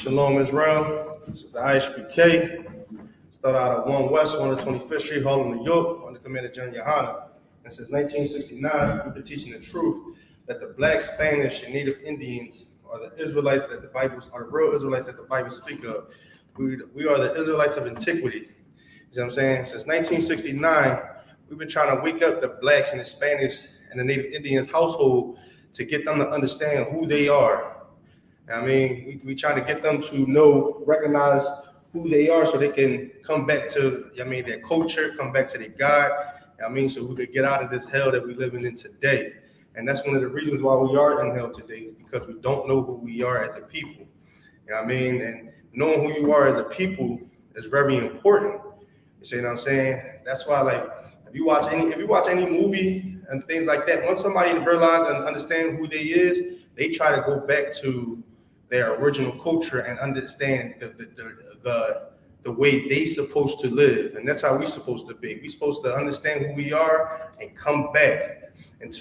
Shalom Israel. This is the I.S.U.P.K. Start out at 1 West, 125th Street, Harlem, New York, under Commander GEN.YAHANNA. And since 1969, we've been teaching the truth that the Black, Spanish, and Native Indians are the Israelites that the Bible are the real Israelites that the Bible speak of. We are the Israelites of antiquity. You see what I'm saying? Since 1969, we've been trying to wake up the Blacks and the Spanish and the Native Indians household to get them to understand who they are. I mean, we trying to get them to recognize who they are so they can come back to, their culture, come back to their God, so we could get out of this hell that we're living in today. And that's one of the reasons why we are in hell today, is because we don't know who we are as a people. And knowing who you are as a people is very important. You see what I'm saying? That's why, like, if you watch any movie and things like that, once somebody realizes and understands who they is, they try to go back to their original culture and understand the way they supposed to live. And that's how we supposed to be. We supposed to understand who we are and come back and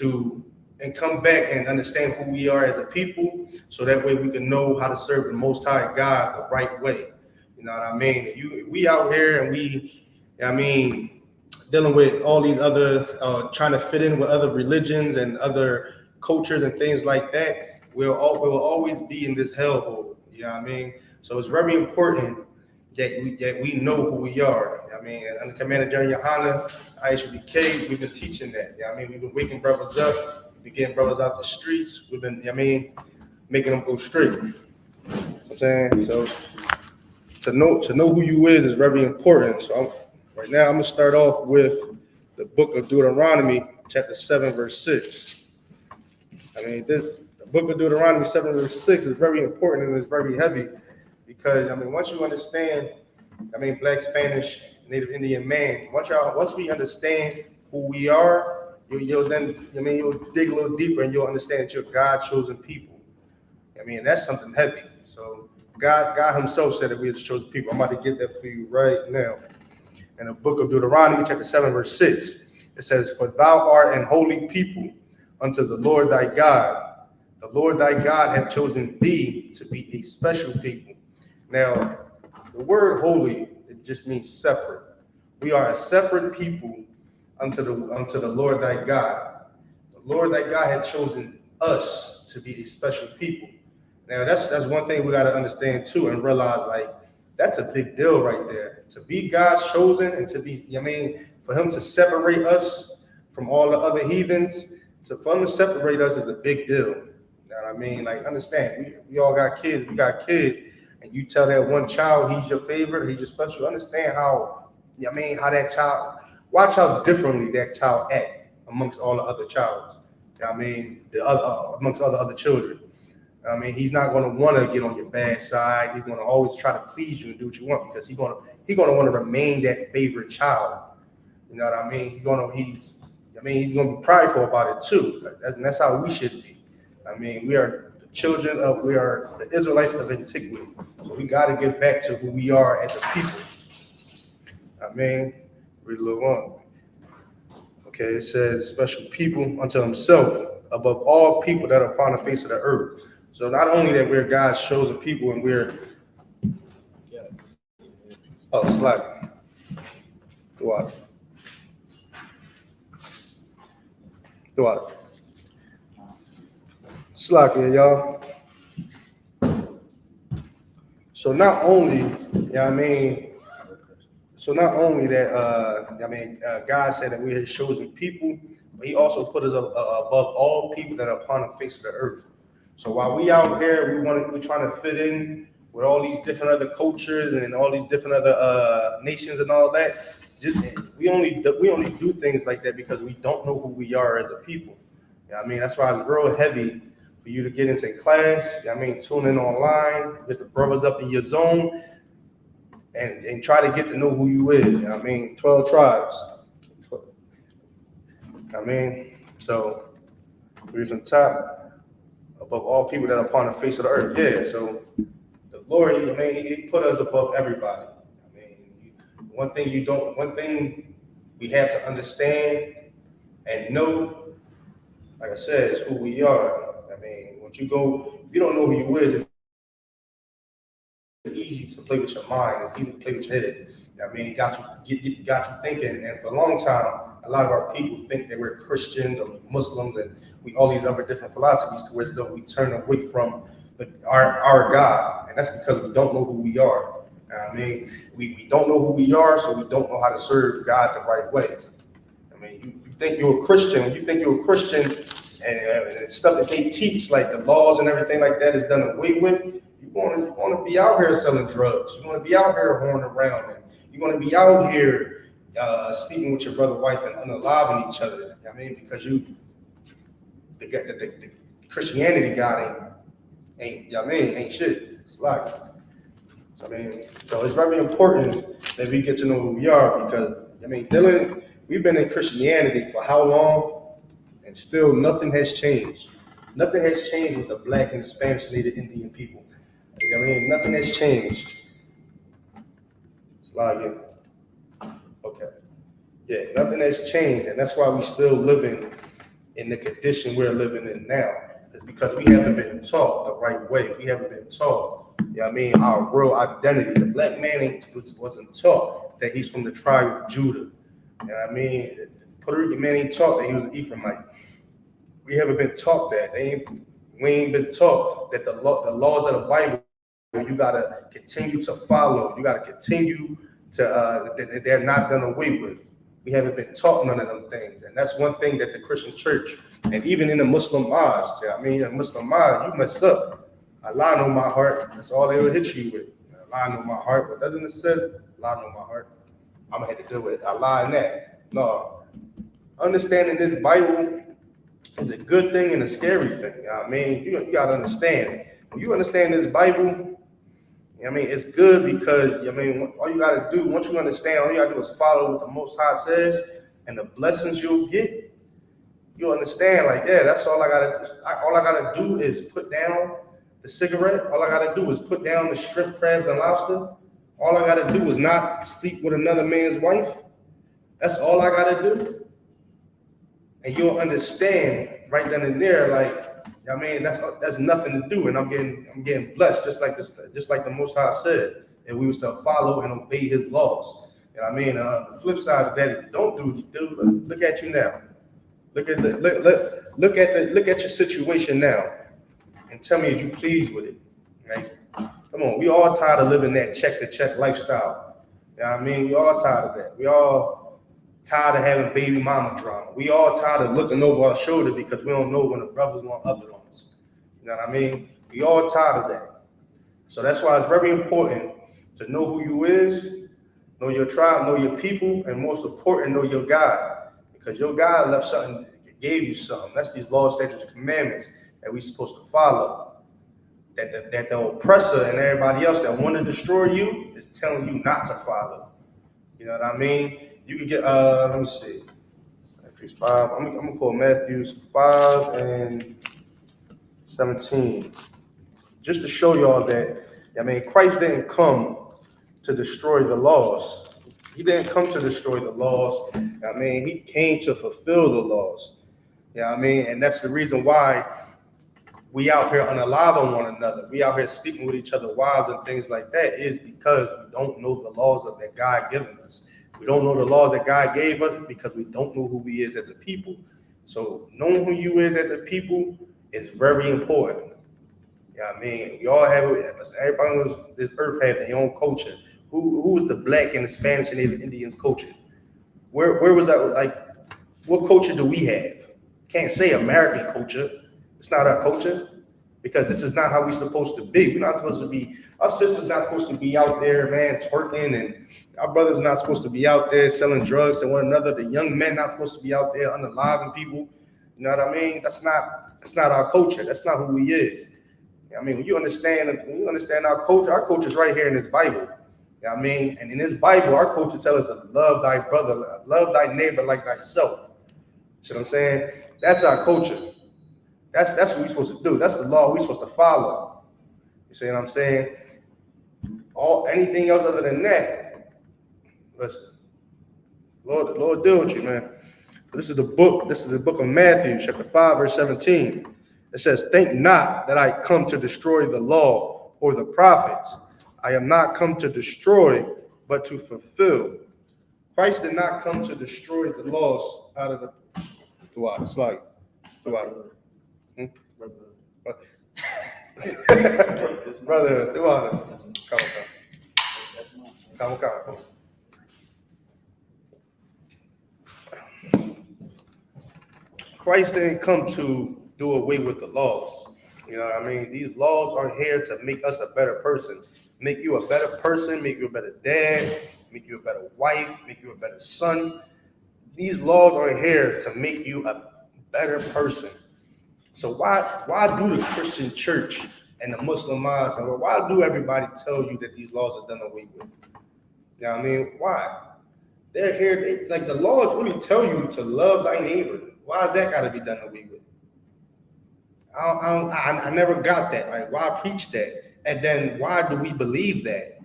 understand who we are as a people, so that way we can know how to serve the Most High God the right way. You know what I mean? If we out here and we, dealing with all these other, trying to fit in with other religions and other cultures and things like that, we will always be in this hellhole. You know what I mean? So it's very important that we know who we are. And under Commander GEN.YAHANNA, I.S.U.P.K, we've been teaching that. We've been waking brothers up, we've been getting brothers out the streets, we've been, making them go straight. You know what I'm saying? So to know who you is very important. So right now I'm gonna start off with the book of Deuteronomy, chapter 7, verse 6. The book of Deuteronomy 7, verse 6 is very important, and it's very heavy, because once you understand, Black, Spanish, Native Indian man, once we understand who we are, you'll then, you'll dig a little deeper and you'll understand that you're God's chosen people. That's something heavy. So God himself said that we are his chosen people. I'm about to get that for you right now. In the book of Deuteronomy, chapter 7, verse 6, it says, "For thou art an holy people unto the Lord thy God. The Lord thy God hath chosen thee to be a special people." Now, the word holy, it just means separate. We are a separate people unto the Lord thy God. The Lord thy God had chosen us to be a special people. Now, that's one thing we got to understand too, and realize, like, that's a big deal right there. To be God's chosen and to be, for him to separate us from all the other heathens, for him to separate us is a big deal. You know what I mean? Like, understand, we all got kids, and you tell that one child he's your favorite, he's your special. Understand how, how that child, watch how differently that child act amongst all the other childs. Amongst all the other children. He's not going to want to get on your bad side. He's going to always try to please you and do what you want, because he's going to want to remain that favorite child. You know what I mean? He's going to be prideful about it too. That's how we should be. We are the we are the Israelites of antiquity. So we got to get back to who we are as a people. Read a little on. Okay, it says, "Special people unto himself, above all people that are upon the face of the earth." So not only that we're God's chosen people, and we're slack. What? Slack here, y'all. So not only, that, God said that we're his chosen people, but he also put us above all people that are upon the face of the earth. So while we out here, we're trying to fit in with all these different other cultures and all these different other nations and all that. We only do things like that because we don't know who we are as a people. That's why it's real heavy for you to get into class. Tune in online, hit the brothers up in your zone, and try to get to know who you is. 12 tribes. So we're from top, above all people that are upon the face of the earth. Yeah, so the Lord, he put us above everybody. One thing we have to understand and know, like I said, is who we are. Once you don't know who you is, to play with your mind. It's easy to play with your head. I mean, got you thinking. And for a long time, a lot of our people think that we're Christians or Muslims and we all these other different philosophies to where as though we turn away from our God. And that's because we don't know who we are. I mean, we don't know who we are, so we don't know how to serve God the right way. I mean, you think you're a Christian, when you think you're a Christian and stuff that they teach, like the laws and everything like that is done away with, you want to be out here selling drugs. You want to be out here whoring around. And you want to be out here sleeping with your brother, wife, and unaliving each other. I mean, because the Christianity God ain't shit. It's like, I mean, so it's very important that we get to know who we are because, I mean, Dylan, we've been in Christianity for how long? And still nothing has changed. Nothing has changed with the Black and the Spanish and Native Indian people. I mean, nothing has changed. It's like, okay. Yeah, nothing has changed. And that's why we're still living in the condition we're living in now. It's because we haven't been taught the right way. We haven't been taught, our real identity. The Black man wasn't taught that he's from the tribe of Judah. You know what I mean? The Puerto Rican man ain't taught that he was an Ephraimite. We haven't been taught that. We ain't been taught that the laws of the Bible, you gotta continue to follow. You gotta continue to that they're not done away with. We haven't been taught none of them things, and that's one thing that the Christian church and even in the Muslim mosques. A Muslim mosque, you mess up. Allah know my heart. That's all they will hit you with. Allah know my heart. What doesn't it say? Allah know my heart. I'm gonna have to deal with Allah and that. No, understanding this Bible is a good thing and a scary thing. You know what I mean? You gotta understand it. When you understand this Bible, it's good because all you gotta do, once you understand, all you gotta do is follow what the Most High says, and the blessings you'll get, you'll understand. Like, yeah, that's all I gotta do is put down the cigarette. All I gotta do is put down the shrimp, crabs, and lobster. All I gotta do is not sleep with another man's wife. That's all I gotta do. And you'll understand right then and there, like, that's nothing to do. And I'm getting blessed, just like the Most High said, that we was to follow and obey his laws. You know what I mean? The flip side of that, if you don't do, look at you now. Look at your situation now, and tell me if you pleased with it. Right? Come on, we all tired of living that check-to-check lifestyle. You know what I mean? We all tired of that. We all tired of having baby mama drama. We all tired of looking over our shoulder because we don't know when the brother's going to up it on us. You know what I mean? We all tired of that. So that's why it's very important to know who you is, know your tribe, know your people, and most important, know your God. Because your God left something, gave you something. That's these laws, statutes, and commandments that we're supposed to follow. That the oppressor and everybody else that want to destroy you is telling you not to follow. You know what I mean? You could get, let me see, Matthew 5. I'm going to pull Matthew 5 and 17. Just to show y'all that, Christ didn't come to destroy the laws. He didn't come to destroy the laws. He came to fulfill the laws. And that's the reason why we out here unaliving one another. We out here sleeping with each other wives and things like that is because we don't know the laws of that God given us. We don't know the laws that God gave us because we don't know who we is as a people. So knowing who you is as a people is very important. We all have, everybody on this earth have their own culture. Who is the Black and the Spanish and Native Indians culture? Where was that? Like, what culture do we have? Can't say American culture. It's not our culture because this is not how we're supposed to be. We're not supposed to be, our sisters not supposed to be out there, man, twerking, and our brothers not supposed to be out there selling drugs to one another. The young men not supposed to be out there unaliving people. You know what I mean? That's not our culture. That's not who we is. When you understand our culture is right here in this Bible. And in this Bible, our culture tells us to love thy brother, love thy neighbor like thyself. See what I'm saying? That's our culture. That's what we're supposed to do. That's the law we're supposed to follow. You see what I'm saying? Anything else other than that, listen. Lord deal with you, man. This is the book of Matthew, chapter 5, verse 17. It says, "Think not that I come to destroy the law or the prophets. I am not come to destroy, but to fulfill. Christ did not come to destroy the laws out of the water. It's like the water. Brother, the water. Come. Christ didn't come to do away with the laws. You know what I mean? These laws are here to make us a better person. Make you a better person, make you a better dad, make you a better wife, make you a better son. These laws are here to make you a better person. So why do the Christian church and the Muslim Muslims, why do everybody tell you that these laws are done away with? You know what I mean? Why? They're here, like the laws really tell you to love thy neighbor. Why has that got to be done away with? I never got that. Like, why preach that? And then why do we believe that?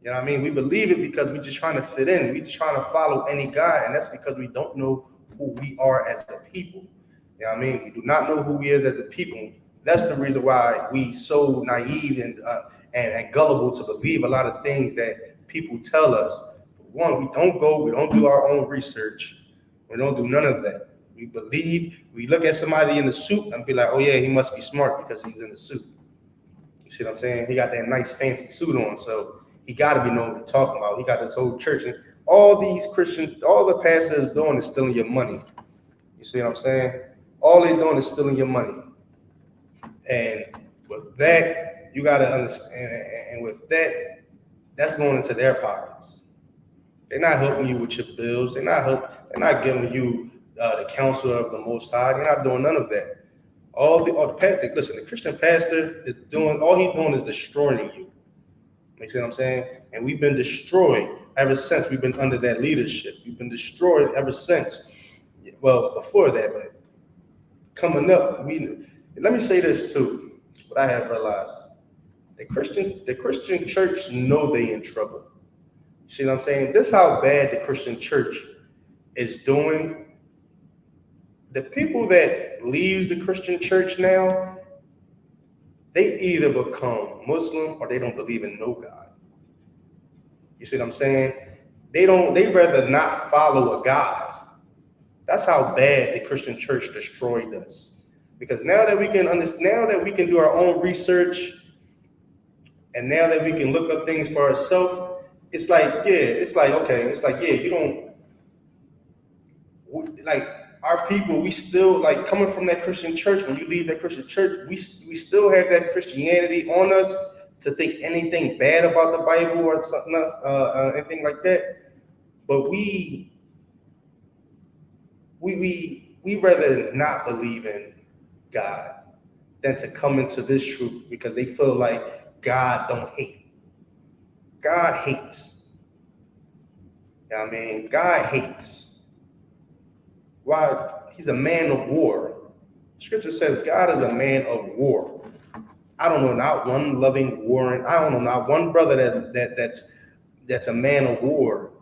You know what I mean? We believe it because we're just trying to fit in. We're just trying to follow any guy, and that's because we don't know who we are as a people. You know what I mean? We do not know who we is as a people. That's the reason why we so naive and gullible to believe a lot of things that people tell us. One, we don't do our own research. We don't do none of that. We believe, we look at somebody in the suit and be like, oh yeah, he must be smart because he's in the suit. You see what I'm saying? He got that nice fancy suit on, so he got to be knowing what he's talking about. He got this whole church, and all these Christians, all the pastor is doing is stealing your money. You see what I'm saying? All they're doing is stealing your money. And with that, you got to understand, and with that, that's going into their pockets. They're not helping you with your bills. They're not giving you the counsel of the Most High. They're not doing none of that. Listen, the Christian pastor is doing, all he's doing is destroying you. You see what I'm saying? And we've been destroyed ever since. We've been under that leadership. We've been destroyed ever since. Well, before that, but coming up, let me say this too, what I have realized. The Christian church know they in trouble. You see what I'm saying? This is how bad the Christian church is doing. The people that leaves the Christian church now, they either become Muslim or they don't believe in no God. You see what I'm saying? They rather not follow a God. That's how bad the Christian church destroyed us. Because now that we can understand, now that we can do our own research, and now that we can look up things for ourselves, you don't, like, our people, we still, like, coming from that Christian church, when you leave that Christian church, we still have that Christianity on us to think anything bad about the Bible or something, anything like that. But we rather not believe in God than to come into this truth because they feel like God don't hate. God hates. You know what I mean? God hates. Why? He's a man of war. Scripture says God is a man of war. I don't know not one loving warring. I don't know not one brother that's a man of war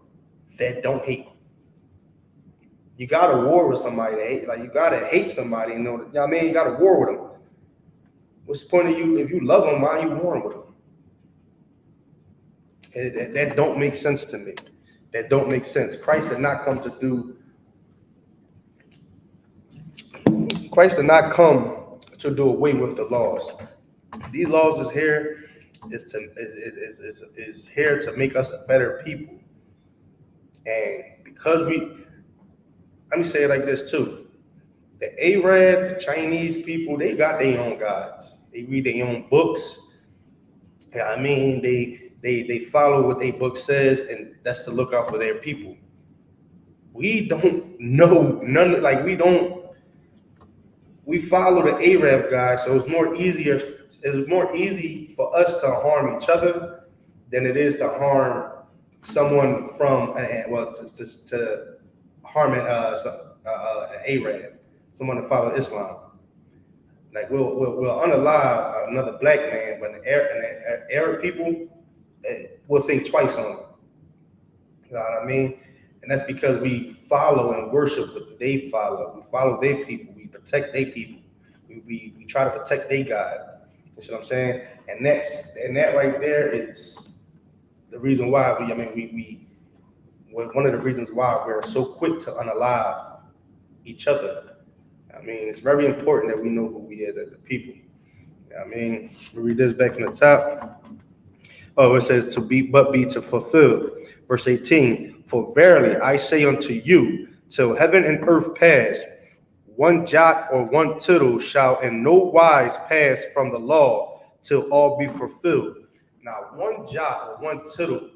that don't hate. You got a war with somebody that hate. Like, you gotta hate somebody. You know what I mean? You got a war with them. What's the point of you if you love them? Why are you warring with them? That don't make sense to me. That don't make sense. Christ did not come to do away with the laws. These laws is here is here to make us a better people. And because let me say it like this too. The Arabs, the Chinese people, they got their own gods. They read their own books. You know what I mean? They follow what their book says, and that's to look out for their people. We don't know none, like we follow the Arab guy, so it's more easy for us to harm each other than it is to harm someone from to harm an Arab, someone to follow Islam. Like we'll unalive another black man, but the Arab people will think twice on it. You know what I mean? And that's because we follow and worship what they follow. We follow their people. We protect their people. We try to protect their God. You see what I'm saying? And that right there, it's the reason why one of the reasons why we're so quick to unalive each other. I mean, it's very important that we know who we is as a people. I mean, we read this back from the top. Oh, it says to fulfill. Verse 18, for verily I say unto you, till heaven and earth pass, one jot or one tittle shall in no wise pass from the law till all be fulfilled. Now, one jot or one tittle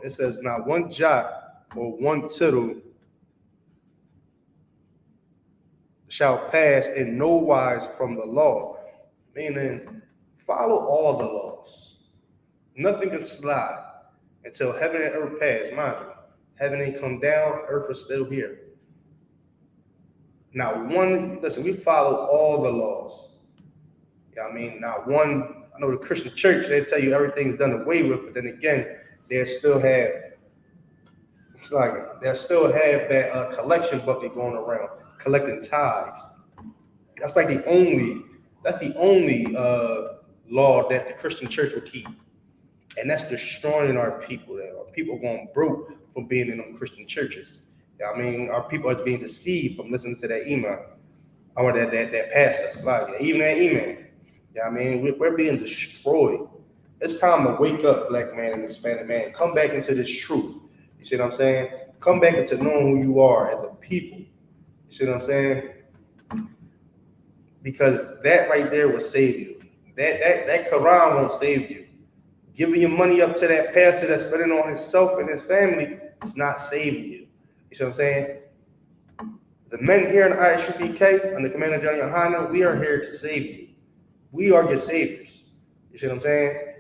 it says, now one jot or one tittle shall pass in no wise from the law. Meaning, follow all the laws. Nothing can slide until heaven and earth pass. Mind you, heaven ain't come down, earth is still here. Now, we follow all the laws. You know what I mean? Now, I know the Christian church, they tell you everything's done away with, but then again, they still have that collection bucket going around, collecting tithes. That's the only law that the Christian church will keep. And that's destroying our people. Our people going broke from being in them Christian churches. I mean, our people are being deceived from listening to that email or that pastor. Even that email. Yeah, I mean, we're being destroyed. It's time to wake up, black man and Hispanic man. Come back into this truth. You see what I'm saying? Come back into knowing who you are as a people. You see what I'm saying? Because that right there will save you. That Quran won't save you. Giving your money up to that pastor that's spending on himself and his family is not saving you. You see what I'm saying? The men here in I.S.U.P.K, under Commander GEN.YAHANNA, we are here to save you. We are your saviors. You see what I'm saying?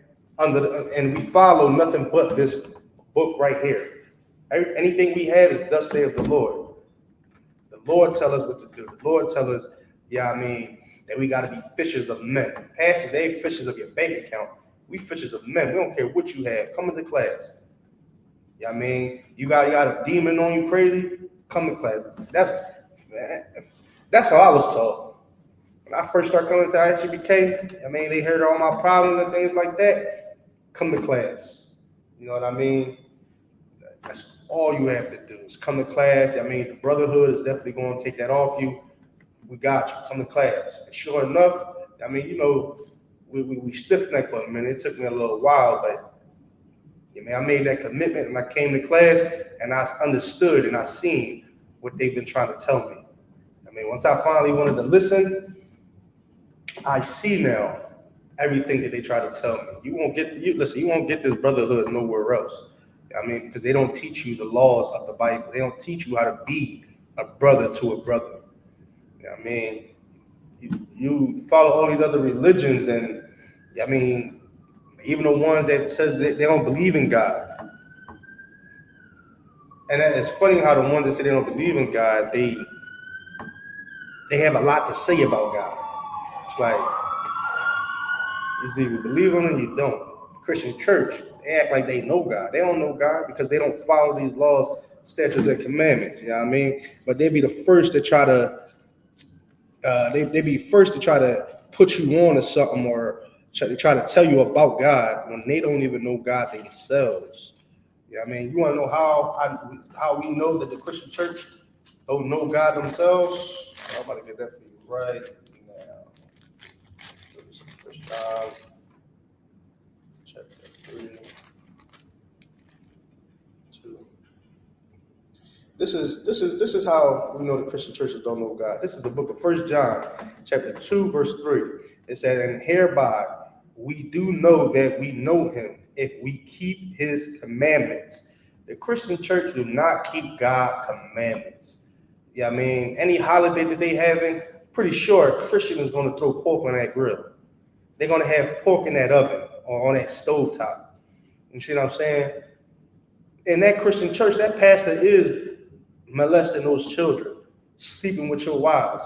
And we follow nothing but this book right here. Anything we have is thus saith the Lord. The Lord tell us what to do. The Lord tell us, that we got to be fishers of men. Pastors, they ain't fishers of your bank account. We fishers of men. We don't care what you have. Come into class. You got a demon on you crazy? Come to class. That's how I was taught. When I first started coming to I.S.U.P.K, they heard all my problems and things like that. Come to class. You know what I mean? That's all you have to do is come to class. The brotherhood is definitely going to take that off you. We got you. Come to class. And sure enough, we stiff-necked for a minute. It took me a little while, but I made that commitment and I came to class and I understood and I seen what they've been trying to tell me. Once I finally wanted to listen, I see now everything that they try to tell me. You won't get this brotherhood nowhere else. Because they don't teach you the laws of the Bible. They don't teach you how to be a brother to a brother. You follow all these other religions, and even the ones that says they don't believe in God. And it's funny how the ones that say they don't believe in God, they have a lot to say about God. It's like you either believe in him or you don't. The Christian church, they act like they know God. They don't know God because they don't follow these laws, statutes, and commandments. You know what I mean? But they be the first to try to put you on to something or try to tell you about God when they don't even know God themselves. You want to know how we know that the Christian church don't know God themselves? I'm about to get that for you right now. First John, chapter 3, 2. This is how we know the Christian churches don't know God. This is the book of 1 John, chapter 2, verse 3. It said, and hereby we do know that we know him if we keep his commandments. The Christian church do not keep God's commandments. Any holiday that they having, pretty sure a Christian is going to throw pork on that grill. They're going to have pork in that oven or on that stovetop. You see what I'm saying? In that Christian church, that pastor is molesting those children, sleeping with your wives.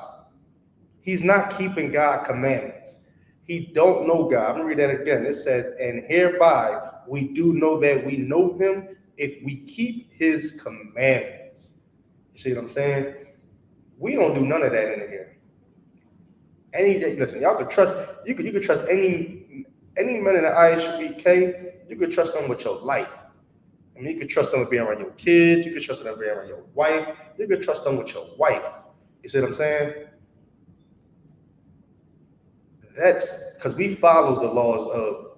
He's not keeping God's commandments. He don't know God. I'm going to read that again. It says, and hereby we do know that we know him if we keep his commandments. You see what I'm saying? We don't do none of that in here. Listen, y'all could trust. You could trust any man in the I.S.U.P.K. You could trust them with your life. I mean, you could trust them with being around your kids. You could trust them with being around your wife. You could trust them with your wife. You see what I'm saying? That's because we follow the laws of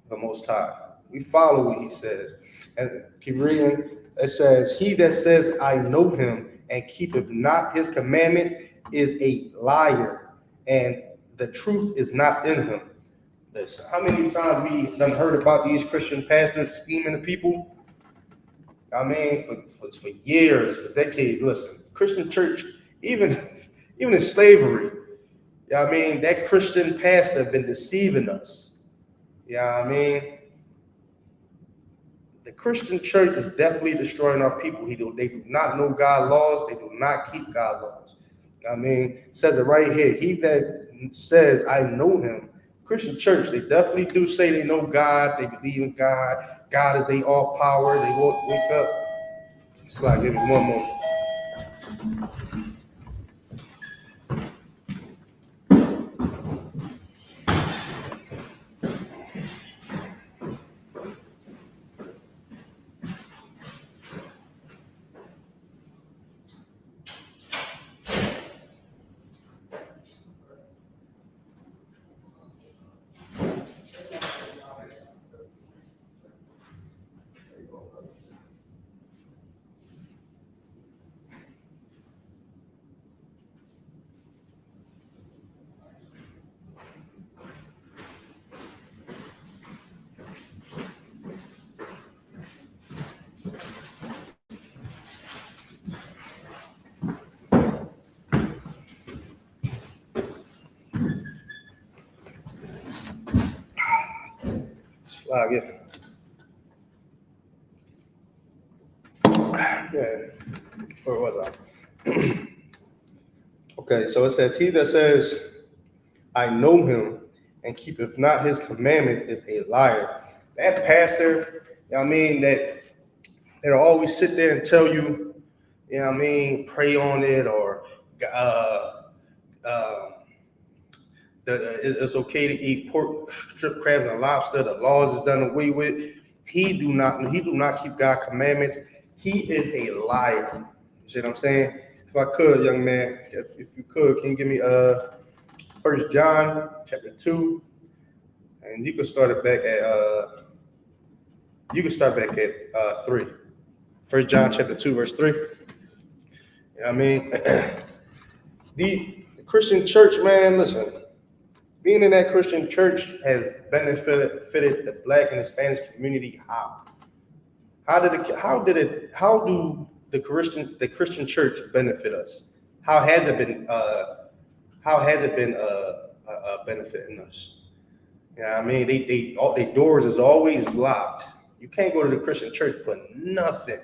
the Most High. We follow what He says. And keep reading. It says, "He that says, I know Him, and keepeth not His commandment, is a liar, and the truth is not in him." Listen, how many times we done heard about these Christian pastors scheming the people? I mean, for years, for decades. Listen, Christian church, even in slavery, I mean, that Christian pastor been deceiving us. I mean, the Christian church is definitely destroying our people. They do not know God's laws. They do not keep God's laws. I mean, it says it right here. He that says, I know Him. Christian church, they definitely do say they know God. They believe in God. God is their all power. They won't wake up. So I give me one more. Yeah. Where was I? Okay, so it says, he that says, I know Him, and keepeth not His commandments, is a liar. That pastor, I mean, that'll always sit there and tell you, I mean, pray on it, or that it's okay to eat pork, strip crabs, and lobster. The laws is done away with. He do not keep God's commandments. He is a liar. You see what I'm saying? If I could, young man, if you could, can you give me 1 John chapter 2, and you can start it back at 3. 1 John chapter 2 verse 3. I mean, the Christian church, man. Listen. Being in that Christian church has benefited the Black and Hispanic community. How do the Christian church benefit us? How has it been benefiting us? I mean, their doors is always locked. You can't go to the Christian church for nothing.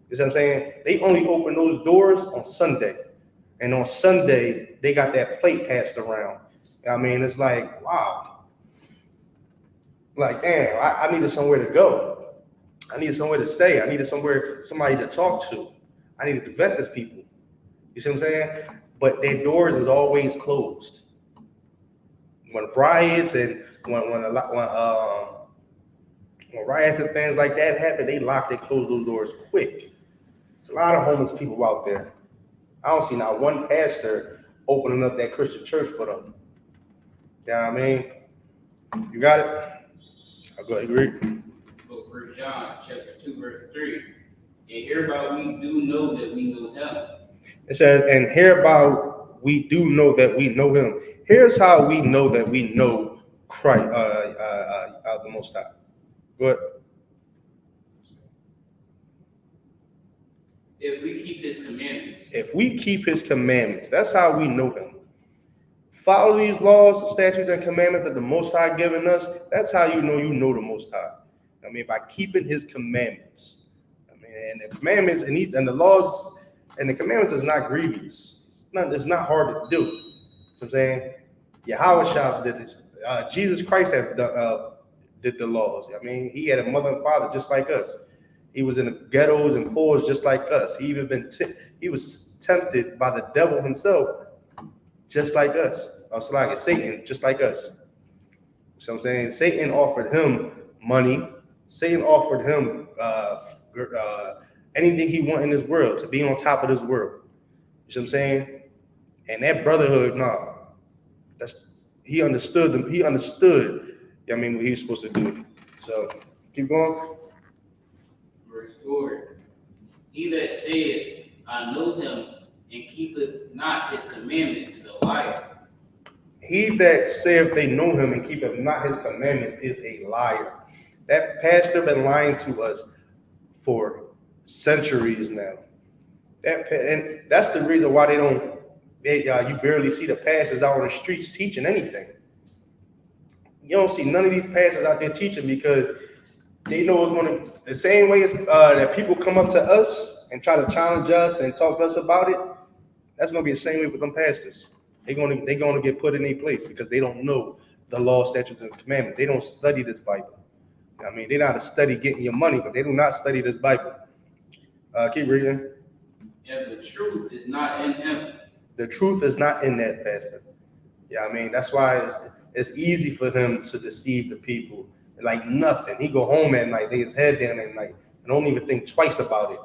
You see what I'm saying? They only open those doors on Sunday, and on Sunday they got that plate passed around. I mean, it's like, wow. Like, damn, I needed somewhere to go. I needed somewhere to stay. I needed somebody to talk to. I needed to vet this people. You see what I'm saying? But their doors is always closed. When riots and when riots and things like that happen, they close those doors quick. There's a lot of homeless people out there. I don't see not one pastor opening up that Christian church for them. You know what I mean? You got it? I'll go ahead and read. Book 1 John chapter 2 verse 3. And hereby we do know that we know Him. It says, and hereby we do know that we know Him. Here's how we know that we know Christ, the Most High. Go ahead. If we keep His commandments. If we keep His commandments, that's how we know Him. Follow these laws, statutes, and commandments that the Most High given us. That's how you know the Most High. I mean, by keeping His commandments. I mean, and the commandments and the laws and the commandments is not grievous. It's not hard to do. You know what I'm saying? Yahweh did this. Jesus Christ did the laws. I mean, He had a mother and father just like us. He was in the ghettos and poors just like us. He was tempted by the devil himself. just like us. Also like Satan, just like us. So I'm saying Satan offered him money. Satan offered him anything he want in this world, to be on top of this world. You see what I'm saying? And that brotherhood, nah, that's he understood them. He understood. I mean, what he was supposed to do. So keep going. Verse 4. He that saith, I know him, and keepeth not his commandments is a liar. He that saith they know him and keepeth not his commandments is a liar. That pastor been lying to us for centuries now. And that's the reason why you barely see the pastors out on the streets teaching anything. You don't see none of these pastors out there teaching because they know it's going to, the same way as that people come up to us and try to challenge us and talk to us about it, that's going to be the same way with them pastors. They're going to get put in their place because they don't know the law, statutes, and commandments. They don't study this Bible. I mean, they know how to study getting your money, but they do not study this Bible. Keep reading. And the truth is not in him. The truth is not in that pastor. Yeah, I mean, that's why it's easy for him to deceive the people. Like nothing. He go home at night, lay his head down at night, and don't even think twice about it.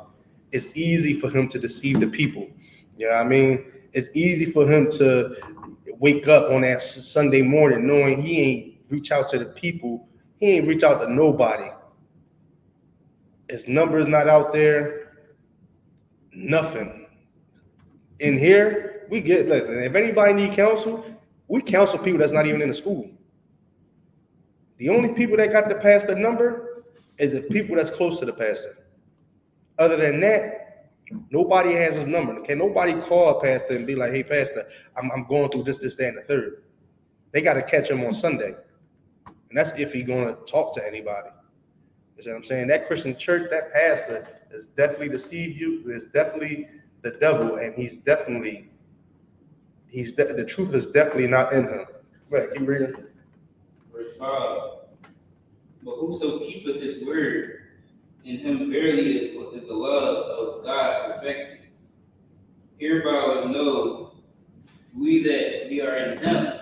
It's easy for him to deceive the people. You know what I mean? It's easy for him to wake up on that Sunday morning knowing he ain't reach out to the people. He ain't reach out to nobody. His number is not out there. Nothing. In here, listen, if anybody need counsel, we counsel people that's not even in the school. The only people that got the pastor number is the people that's close to the pastor. Other than that, nobody has his number. Can nobody call a pastor and be like, hey, pastor, I'm going through this, that, and the third. They got to catch him on Sunday. And that's if he's going to talk to anybody. You know what I'm saying? That Christian church, that pastor is definitely deceived you. It's definitely the devil, and the truth is definitely not in him. Go ahead, keep reading. Verse 5. But whoso keepeth his word, in him verily is the love of God perfected. Hereby we know we that we are in him.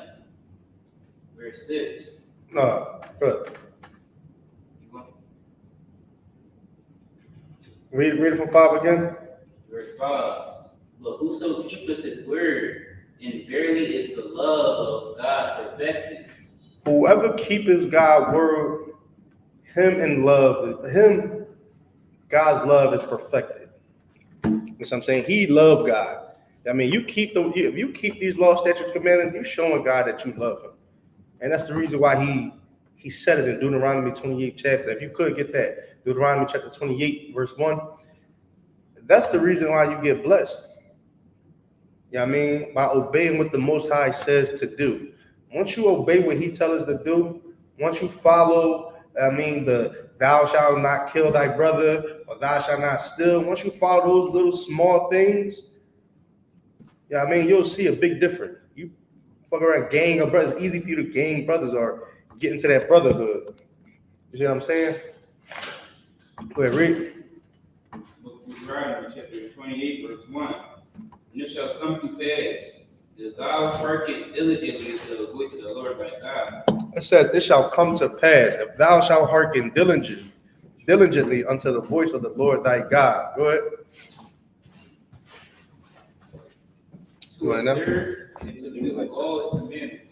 Verse 6. No, good. Read it from 5 again. Verse 5. But whoso keepeth his word, and verily is the love of God perfected. Whoever keepeth God's word, God's love is perfected. You know what I'm saying? He loved God. I mean, if you keep these law, statutes, commandments, you're showing God that you love him. And that's the reason why he said it in Deuteronomy 28 chapter. If you could get that, Deuteronomy chapter 28, verse 1. That's the reason why you get blessed. You know what I mean? By obeying what the Most High says to do. Once you obey what he tells us to do, once you follow, the thou shalt not kill thy brother, or thou shalt not steal, once you follow those little small things, you know what I mean, you'll see a big difference. You fuck around, gang of brothers. It's easy for you to gang brothers or get into that brotherhood. You see what I'm saying? Go ahead, read. Book of Deuteronomy chapter 28, verse 1. And it shall come to pass, that thou hearken diligently to the voice of the Lord thy God. It says, it shall come to pass, if thou shalt hearken diligently unto the voice of the Lord thy God. Go ahead. To observe and to do all his commandments,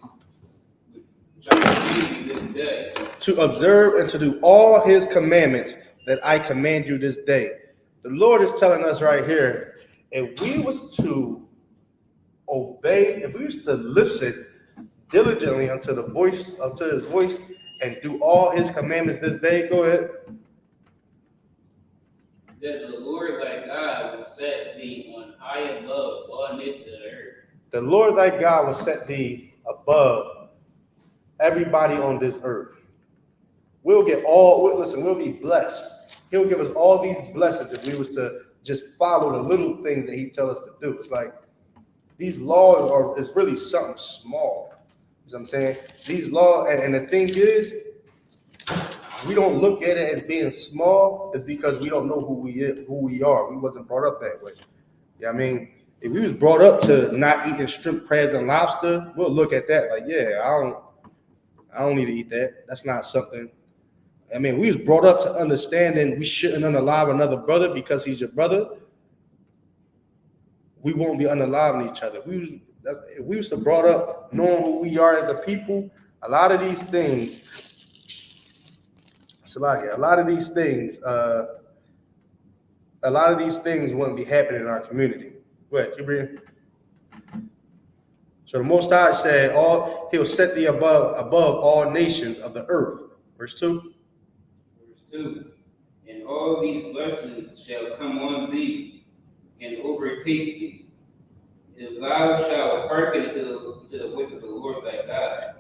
which I command you this day. To observe and to do all his commandments that I command you this day. The Lord is telling us right here, if we was to obey, if we was to listen diligently unto his voice, and do all his commandments this day, go ahead. That the Lord thy God will set thee on high above all nations of the earth. The Lord thy God will set thee above everybody on this earth. We'll be blessed. He'll give us all these blessings if we was to just follow the little things that he tells us to do. It's like these laws it's really something small. You know what I'm saying? These laws, and the thing is, we don't look at it as being small. It's because we don't know who we are. We wasn't brought up that way. Yeah, I mean, If we was brought up to not eating shrimp, crabs, and lobster, we'll look at that like, yeah, I don't need to eat that. That's not something. I mean, we was brought up to understanding we shouldn't unalive another brother because he's your brother. We won't be unaliving each other. If we was to brought up knowing who we are as a people, a lot of these things, Salakia, a lot of these things wouldn't be happening in our community. Go ahead, keep reading. So the Most High said, He'll set thee above all nations of the earth. Verse 2. Verse 2. And all these blessings shall come on thee and overtake thee, if thou shalt hearken to the voice of the Lord thy God.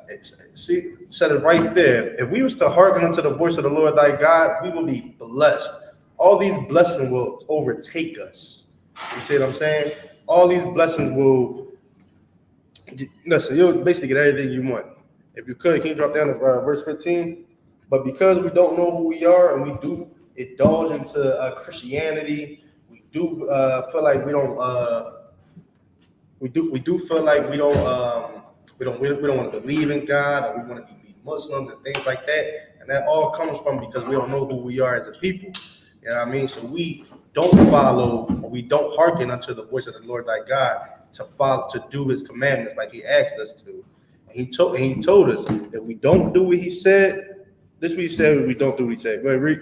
See, said it right there. If we was to hearken unto the voice of the Lord thy God, we will be blessed. All these blessings will overtake us. You see what I'm saying? All these blessings will, listen, you'll basically get everything you want. If you could, can you drop down to verse 15? But because we don't know who we are and we do indulge into Christianity, we do feel like we don't. We do feel like we don't want to believe in God, or we want to be Muslims and things like that, and that all comes from because we don't know who we are as a people. You know what I mean? So we don't follow, or we don't hearken unto the voice of the Lord thy God to do His commandments like He asked us to. And He told us if we don't do what He said, this is what He said. If we don't do what He said, go ahead, read.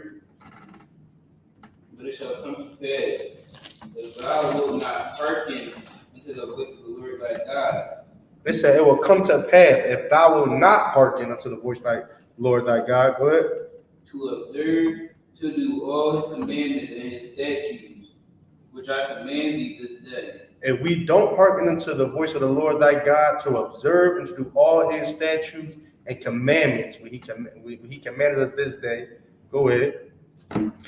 But it shall come to pass, if thou wilt not hearken unto the voice of the Lord thy God. They said it will come to pass if thou wilt not hearken unto the voice of thy Lord thy God. Go ahead. To observe, to do all His commandments and His statutes, which I command thee this day. If we don't hearken unto the voice of the Lord thy God to observe and to do all His statutes and commandments, when He commanded us this day, go ahead.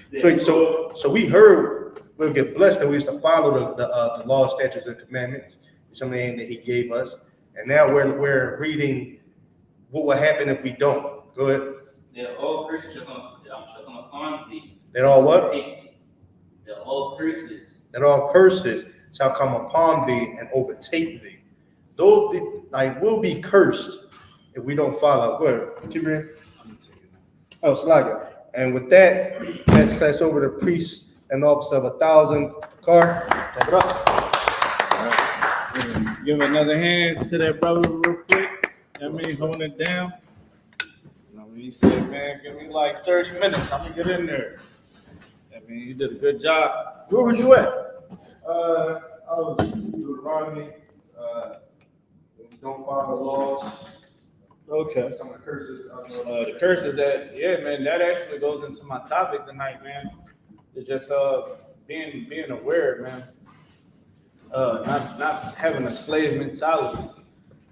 So we heard we'll get blessed that we used to follow the law, statutes, and commandments, something that He gave us, and now we're reading what will happen if we don't. Go ahead. That all curses shall come upon thee. That all what? That all curses. That all curses shall come upon thee and overtake thee. Those will be cursed if we don't follow. Go ahead. Keep reading. Oh, Slaga. And with that, let's class over the priest and officer of 1,000. Car, take it up. Right. Give another hand to that brother real quick. I mean, holding it down. I mean, he said, man, give me like 30 minutes. I'm going to get in there. I mean, you did a good job. Where was you at? I was Deuteronomy. Don't follow the laws. Okay. Some of the curses. The curses that, yeah, man, that actually goes into my topic tonight, man. It's just being aware, man. Not having a slave mentality.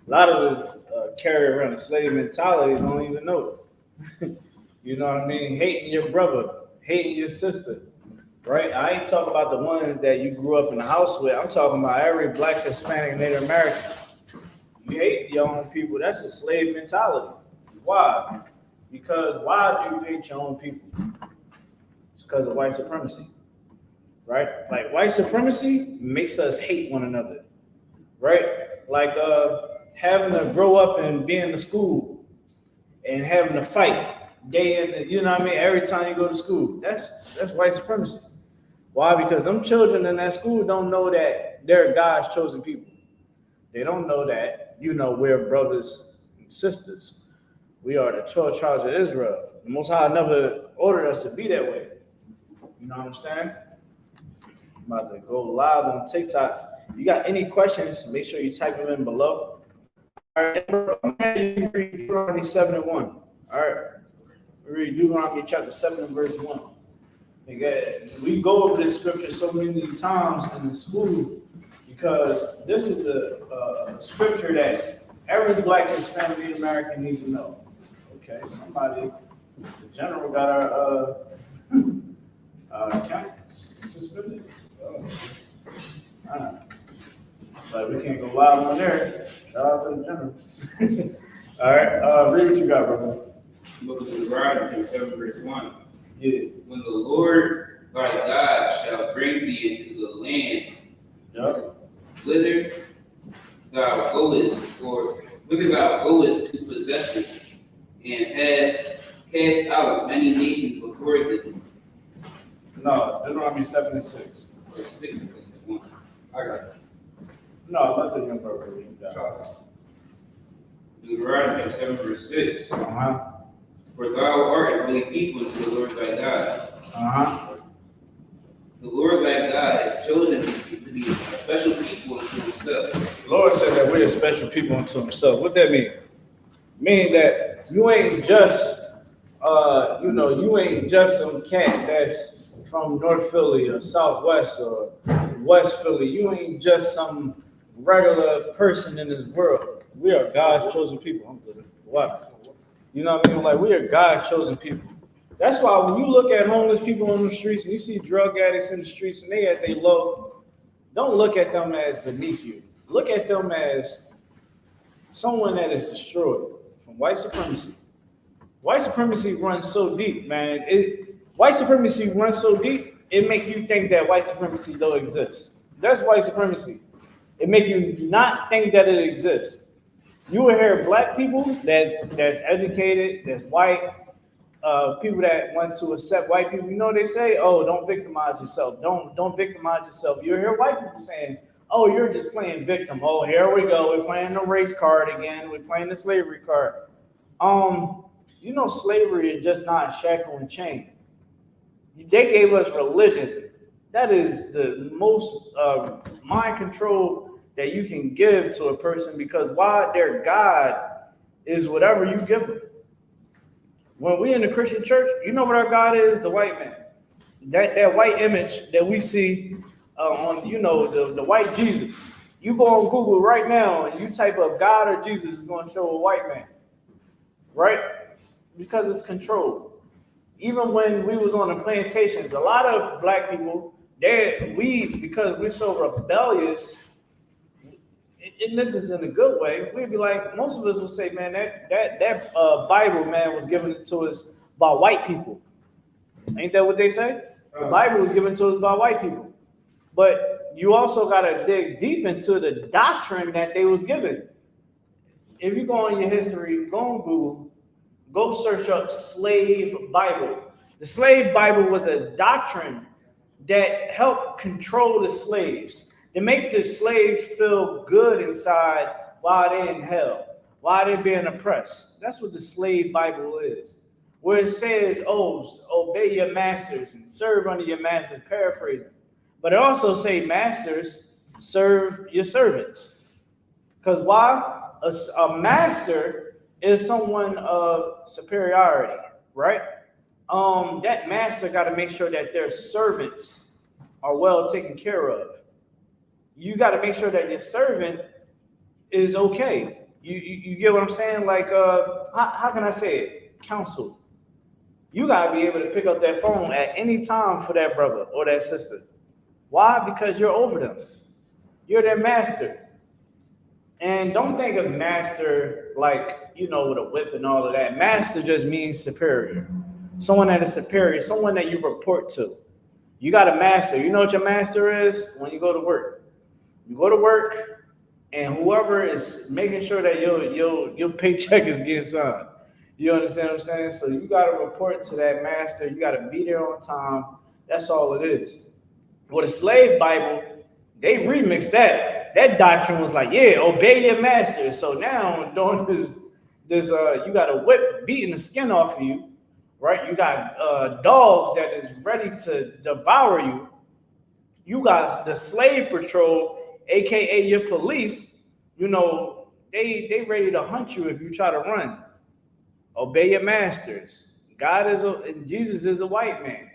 A lot of us carry around a slave mentality, don't even know it. You know what I mean? Hating your brother, hating your sister, right? I ain't talking about the ones that you grew up in the house with. I'm talking about every Black, Hispanic, Native American. You hate your own people. That's a slave mentality. Why? Because why do you hate your own people? It's because of white supremacy, right? Like white supremacy makes us hate one another, right? Like having to grow up and be in the school and having to fight day in, you know what I mean? Every time you go to school, that's white supremacy. Why? Because them children in that school don't know that they're God's chosen people. They don't know that, we're brothers and sisters. We are the 12 tribes of Israel. The Most High never ordered us to be that way. You know what I'm saying? I'm about to go live on TikTok. You got any questions, make sure you type them in below. All right, I'm going to read Deuteronomy 7 and 1. All right, we read Deuteronomy chapter 7 and verse 1. We go over this scripture so many times in the school because this is a scripture that every Black, Hispanic, Native American needs to know. Okay, somebody, the general got our account suspended. But we can't go live on there. Shout out to the general. All right, read what you got, brother. Book of Deuteronomy 7 verse 1. Yeah. When the Lord thy God shall bring thee into the land, Yep. No, Deuteronomy 7:6. Or 6, I think it's 1. I got it. No, let the young brother read that. Deuteronomy 7, verse 6. Uh-huh. For thou art a holy people to the Lord thy God. Uh-huh. The Lord thy God has chosen to be a special people unto himself. The Lord said that we're a special people unto himself. What that mean? Meaning that you ain't just you ain't just some cat that's from North Philly or Southwest or West Philly. You ain't just some regular person in this world. We are God's chosen people. I'm good. What? You know what I mean? Like, we are God's chosen people. That's why when you look at homeless people on the streets and you see drug addicts in the streets and they at their low, don't look at them as beneath you. Look at them as someone that is destroyed from white supremacy. White supremacy runs so deep, man. White supremacy runs so deep, it makes you think that white supremacy don't exist. That's white supremacy. It makes you not think that it exists. You will hear black people that's educated, that's white, people that want to accept white people. You know they say, "Oh, don't victimize yourself. Don't victimize yourself." You hear white people saying, "Oh, you're just playing victim. Oh, here we go. We're playing the race card again. We're playing the slavery card." You know, slavery is just not shackle and chain. They gave us religion. That is the most mind control that you can give to a person, because why? Their God is whatever you give them. When we in the Christian church, you know what our God is? The white man. That white image that we see on, the white Jesus. You go on Google right now and you type up God or Jesus, it's going to show a white man. Right? Because it's controlled. Even when we was on the plantations, a lot of black people, because we're so rebellious, and this is in a good way, we'd be like, most of us will say, man, that Bible, man, was given to us by white people. Ain't that what they say? The Bible was given to us by white people. But you also got to dig deep into the doctrine that they was given. If you go on your history, go on Google, go search up slave Bible. The slave Bible was a doctrine that helped control the slaves, to make the slaves feel good inside while they're in hell, while they're being oppressed. That's what the slave Bible is. Where it says, "Oh, obey your masters and serve under your masters," paraphrasing. But it also say, "Masters, serve your servants." Because why? A master is someone of superiority, right? That master got to make sure that their servants are well taken care of. You got to make sure that your servant is okay. You get what I'm saying? Like, how can I say it? Counsel. You got to be able to pick up that phone at any time for that brother or that sister. Why? Because you're over them. You're their master. And don't think of master like, with a whip and all of that. Master just means superior. Someone that is superior, someone that you report to. You got a master. You know what your master is? When you go to work. You go to work, and whoever is making sure that your paycheck is getting signed. You understand what I'm saying? So you got to report to that master. You got to be there on time. That's all it is. With a slave Bible, they remixed that. That doctrine was like, yeah, obey your master. So now during this you got a whip beating the skin off of you, right? You got dogs that is ready to devour you. You got the slave patrol, aka your police. They ready to hunt you if you try to run. Obey your masters. And Jesus is a white man.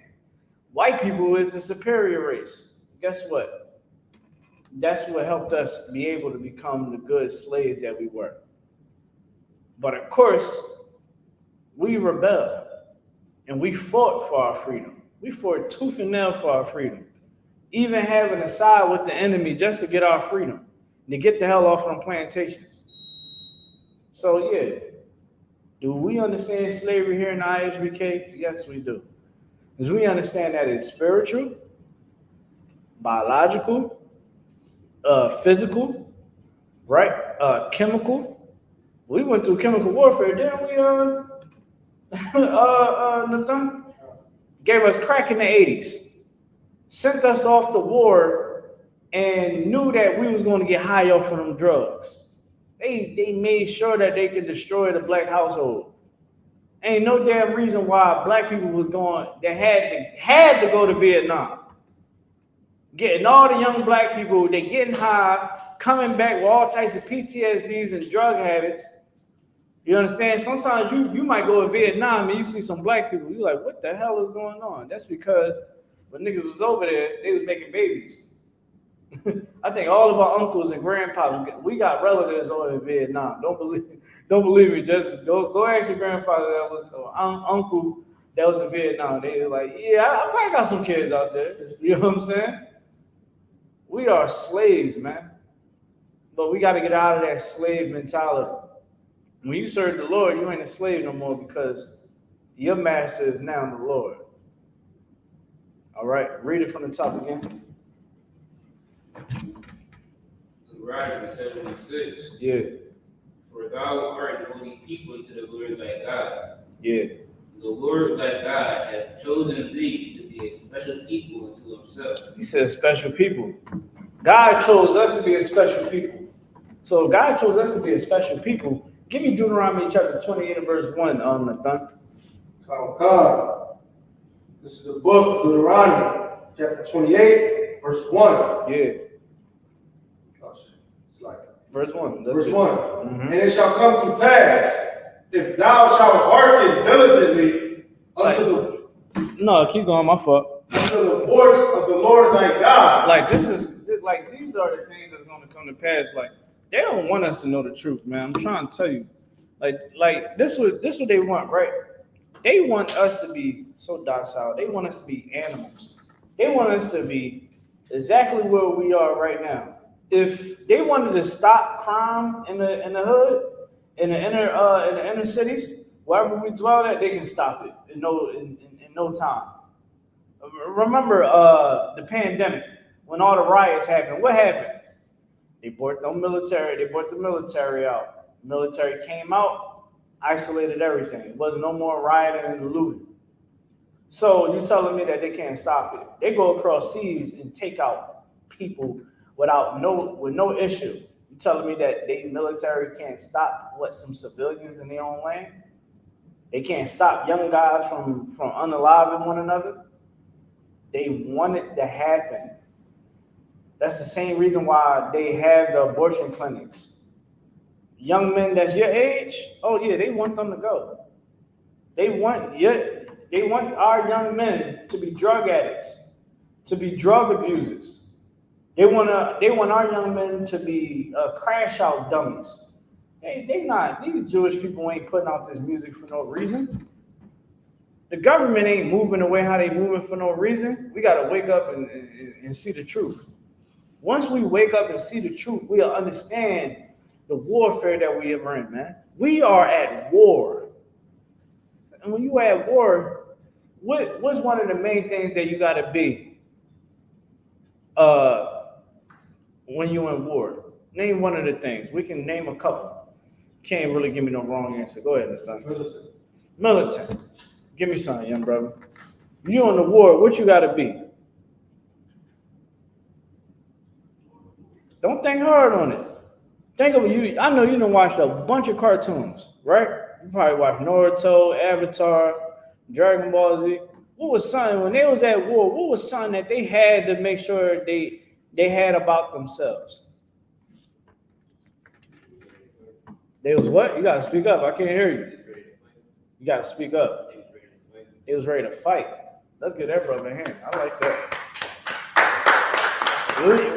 White people is the superior race. Guess what? That's what helped us be able to become the good slaves that we were. But of course, we rebelled and we fought for our freedom. We fought tooth and nail for our freedom. Even having to side with the enemy just to get our freedom, to get the hell off from plantations. So yeah, do we understand slavery here in I.S.U.P.K? Yes, we do. Because we understand that it's spiritual, biological, physical, right? Chemical. We went through chemical warfare, didn't we? Nathan? Gave us crack in the 80s. sent us off to war and knew that we was going to get high off of them drugs. They made sure that they could destroy the black household. Ain't no damn reason why black people was going, they had to go to Vietnam. Getting all the young black people, they getting high, coming back with all types of PTSDs and drug habits. You understand? Sometimes you might go to Vietnam and you see some black people, you're like, what the hell is going on? That's because when niggas was over there, they was making babies. I think all of our uncles and grandpas, we got relatives over in Vietnam. Don't believe me. Just go ask your grandfather that was uncle that was in Vietnam. They were like, yeah, I probably got some kids out there. You know what I'm saying? We are slaves, man. But we got to get out of that slave mentality. When you serve the Lord, you ain't a slave no more because your master is now the Lord. All right, read it from the top again. Right, 76. Yeah. For thou art the only people to the Lord thy God. Yeah. The Lord thy God hath chosen thee to be a special people unto himself. He says special people. God chose us to be a special people. So if God chose us to be a special people, give me Deuteronomy chapter 28 and verse 1, Nathan. Come. This is the book of Deuteronomy, chapter 28, verse 1. Yeah. It's like Verse 1. verse 1. Mm-hmm. And it shall come to pass, if thou shalt hearken diligently unto the No, keep going, my fault. unto the voice of the Lord thy God. Like these are the things that's going to come to pass. Like they don't want us to know the truth, man. I'm trying to tell you. Like this what they want, right? They want us to be so docile. They want us to be animals. They want us to be exactly where we are right now. If they wanted to stop crime in the hood, in the inner cities, wherever we dwell at, they can stop it in no time. Remember the pandemic when all the riots happened. What happened? They brought the military out. The military came out, isolated everything. It wasn't no more rioting and looting. So you're telling me that they can't stop it? They go across seas and take out people with no issue. You telling me that the military can't stop some civilians in their own land? They can't stop young guys from unaliving one another? They want it to happen. That's the same reason why they have the abortion clinics. Young men that's your age, oh yeah, they want them to go. They want our young men to be drug addicts, to be drug abusers. They want our young men to be crash out dummies. They not, these Jewish people ain't putting out this music for no reason. The government ain't moving the way how they moving for no reason. We got to wake up and see the truth. Once we wake up and see the truth, we'll understand the warfare that we are in, man. We are at war. And when you at war, what's one of the main things that you got to be when you're in war? Name one of the things. We can name a couple. Can't really give me no wrong answer. Go ahead, Mr. Militant. Give me something, young brother. You on the war, what you got to be? Don't think hard on it. Think of you. I know you done watched a bunch of cartoons, right? You probably watched Naruto, Avatar, Dragon Ball Z. What was something when they was at war? What was something that they had to make sure they had about themselves? They was what? You gotta speak up. I can't hear you. You gotta speak up. They was ready to fight. Let's get that brother in here. I like that.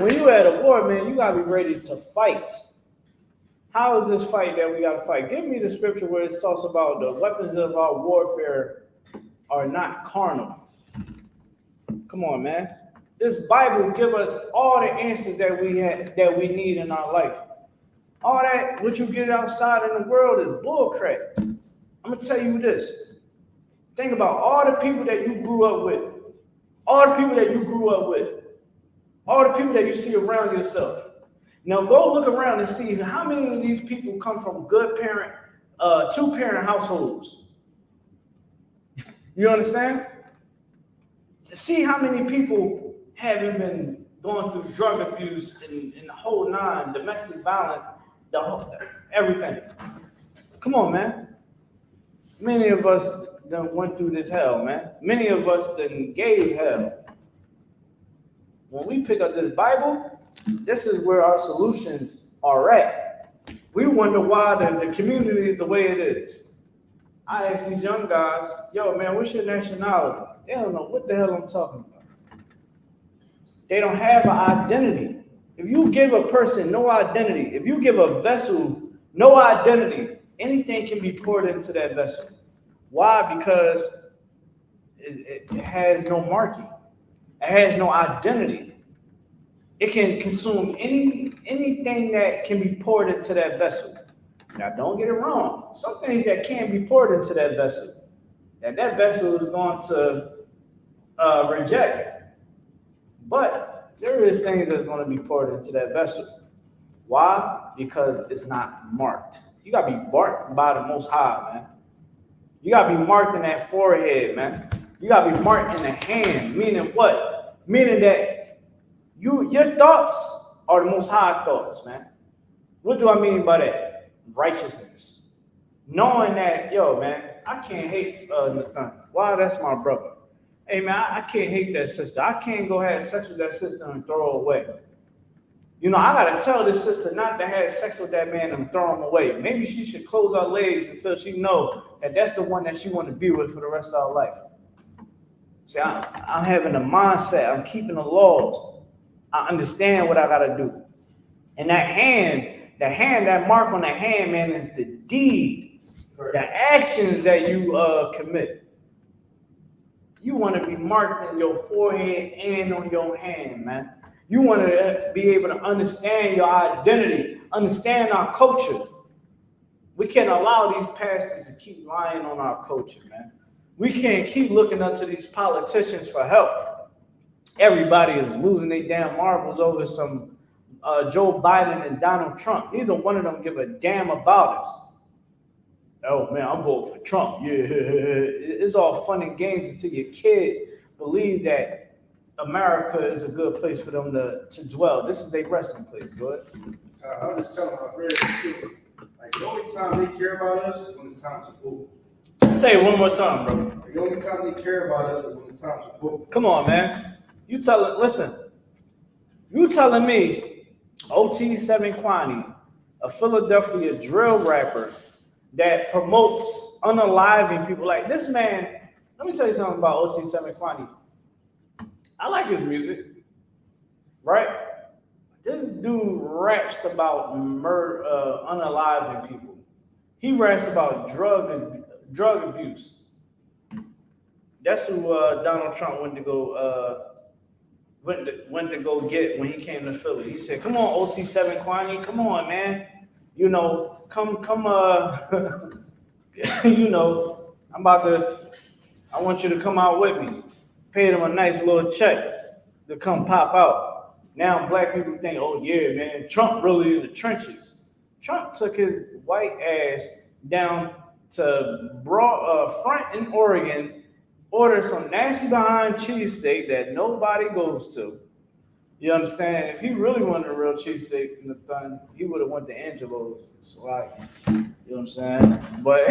When you at a war, man, you gotta be ready to fight. How is this fight that we gotta fight? Give me the scripture where it talks about the weapons of our warfare are not carnal. Come on, man. This Bible give us all the answers that we need in our life. All that what you get outside in the world is bullcrap. I'm gonna tell you this. Think about all the people that you grew up with, all the people that you grew up with, all the people that you see around yourself. Now go look around and see how many of these people come from good parent, two-parent households. You understand? See how many people having been going through drug abuse and the whole nine, domestic violence, the whole, everything. Come on, man. Many of us done went through this hell, man. Many of us done gave hell. When we pick up this Bible, this is where our solutions are at. We wonder why the community is the way it is. I ask these young guys, yo, man, what's your nationality? They don't know what the hell I'm talking about. They don't have an identity. If you give a person no identity, if you give a vessel no identity, anything can be poured into that vessel. Why? Because it has no marking. It has no identity. It can consume anything that can be poured into that vessel. Now, don't get it wrong. Some things that can be poured into that vessel, that vessel is going to reject. But there is things that's going to be poured into that vessel. Why? Because it's not marked. You got to be marked by the Most High, man. You got to be marked in that forehead, man. You got to be marked in the hand. Meaning what? Meaning that your thoughts are the Most High thoughts, man. What do I mean by that? Righteousness. Knowing that, yo, man, I can't hate Nathan. Why? That's my brother. Hey, man, I can't hate that sister. I can't go have sex with that sister and throw her away. You know, I got to tell this sister not to have sex with that man and throw him away. Maybe she should close her legs until she know that that's the one that she want to be with for the rest of her life. See, I'm having a mindset. I'm keeping the laws. I understand what I got to do. And that mark on the hand, man, is the deed, the actions that you commit. You want to be marked in your forehead and on your hand, man. You want to be able to understand your identity, understand our culture. We can't allow these pastors to keep lying on our culture, man. We can't keep looking up to these politicians for help. Everybody is losing their damn marbles over some Joe Biden and Donald Trump. Neither one of them give a damn about us. Oh, man, I'm voting for Trump. Yeah, it's all fun and games until your kid believe that America is a good place for them to dwell. This is their resting place, bud. I was just telling my friends, like, the only time they care about us is when it's time to vote. Say it one more time, bro. The only time they care about us is when it's time to vote. Come on, man. You telling me OT7Kwani, a Philadelphia drill rapper that promotes unaliving people, like this man. Let me tell you something about OT7Kwani. I like his music, right? This dude raps about murder, unaliving people. He raps about drug abuse. That's who Donald Trump went to go get when he came to Philly. He said, "Come on, OT7Kwani, come on, man. You know, come. You know, I want you to come out with me." Paid him a nice little check to come pop out. Now black people think, oh yeah, man, Trump really in the trenches. Trump took his white ass down to Front in Oregon, ordered some nasty behind cheesesteak that nobody goes to. You understand? If he really wanted a real cheesesteak in the thing, he would have went to Angelo's. So you know what I'm saying? But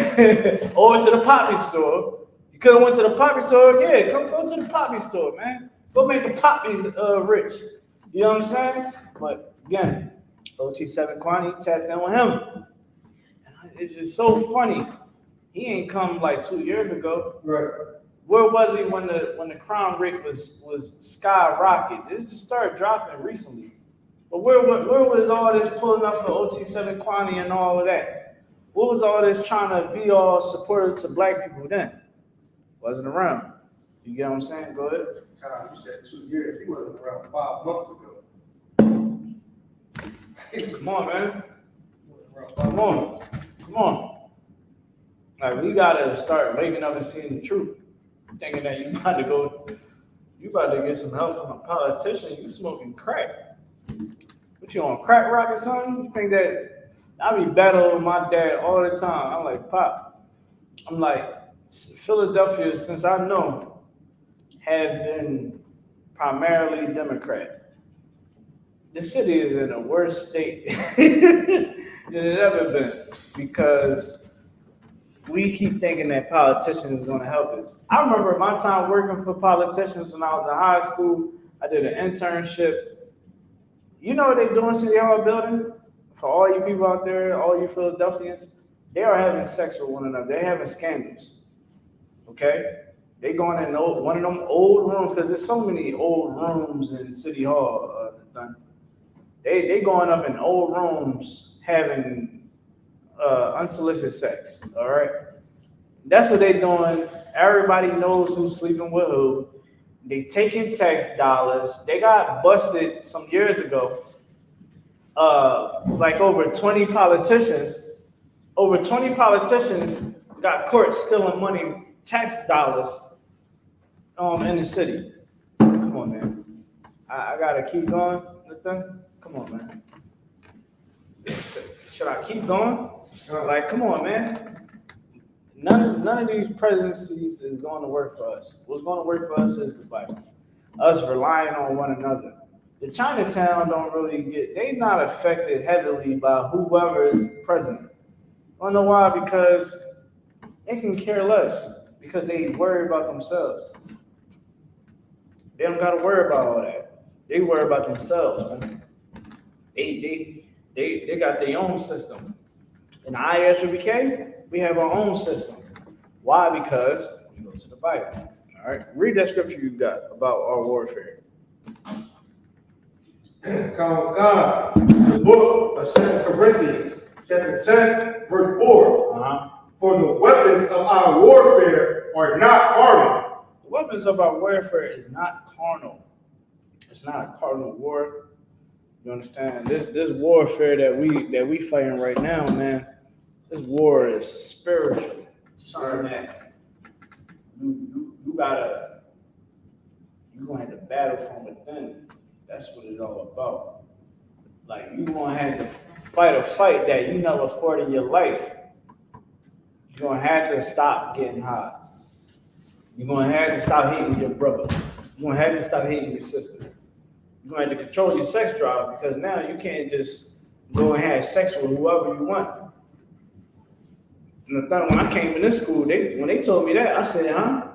over to the Poppy store. You could have went to the Poppy store. Yeah, go to the Poppy store, man. Go make the Poppies rich. You know what I'm saying? But again, OT7Kwani tapped in with him. And it's just so funny. He ain't come like 2 years ago. Right. Where was he when the crime rate was skyrocketed? It just started dropping recently. But where was all this pulling up for OT7Kwani and all of that? What was all this trying to be all supportive to black people then? Wasn't around. You get what I'm saying? Go ahead. God, you said 2 years. He wasn't around 5 months ago. Come on, man. Come on. Like, we gotta start waking up and seeing the truth. Thinking that you about to get some help from a politician. You smoking crack. What, you on crack rock or something? You think that I be battling with my dad all the time. I'm like, Pop. I'm like, Philadelphia, since I know, have been primarily Democrat. The city is in a worse state than it's ever been because we keep thinking that politicians is going to help us. I remember my time working for politicians when I was in high school. I did an internship. You know what they do in City Hall building? For all you people out there, all you Philadelphians, they are having sex with one another. They're having scandals. Okay? They going in one of them old rooms, because there's so many old rooms in City Hall. They going up in old rooms having unsolicited sex, all right? That's what they doing. Everybody knows who's sleeping with who. They taking tax dollars. They got busted some years ago. Like over 20 politicians got caught stealing money, tax dollars, in the city. Come on, man. I gotta keep going with that. Come on, man. Should I keep going? Like, come on, man. None of these presidencies is going to work for us. What's going to work for us is the Bible. Us relying on one another. The Chinatown they not affected heavily by whoever is president. I don't know why, because they can care less, because they worry about themselves. They don't got to worry about all that. They worry about themselves, man. They got their own system. In the I.S.U.P.K, we have our own system. Why? Because we go to the Bible. All right, read that scripture you got about our warfare. The book of 2 Corinthians, chapter 10, verse 4. For the weapons of our warfare are not carnal. The weapons of our warfare is not carnal. It's not a carnal war. You understand? This warfare that we fighting right now, man. This war is spiritual. Something that you're gonna have to battle from within. That's what it's all about. Like, you're gonna have to fight a fight that you never fought in your life. You're gonna have to stop getting hot. You're gonna have to stop hating your brother. You're gonna have to stop hating your sister. You're gonna have to control your sex drive, because now you can't just go and have sex with whoever you want. And the thing, when I came in this school, when they told me that, I said, huh?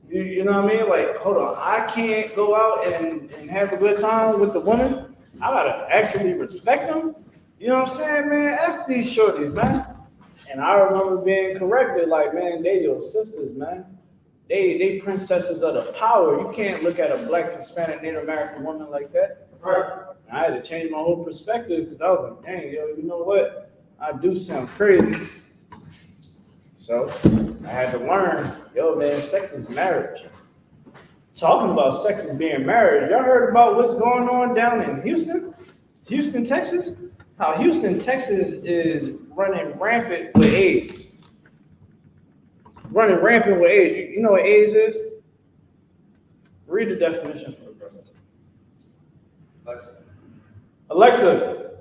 You know what I mean? Like, hold on, I can't go out and have a good time with the woman. I gotta actually respect them. You know what I'm saying, man? F these shorties, man. And I remember being corrected, like, man, they your sisters, man. They princesses of the power. You can't look at a Black, Hispanic, Native American woman like that. Right. And I had to change my whole perspective, because I was like, dang, yo, you know what? I do sound crazy. So I had to learn, yo, man, sex is marriage. Talking about sex as being marriage. Y'all heard about what's going on down in Houston, Texas? How Houston, Texas is running rampant with AIDS. Running rampant with AIDS. You know what AIDS is? Read the definition for the brother. Alexa,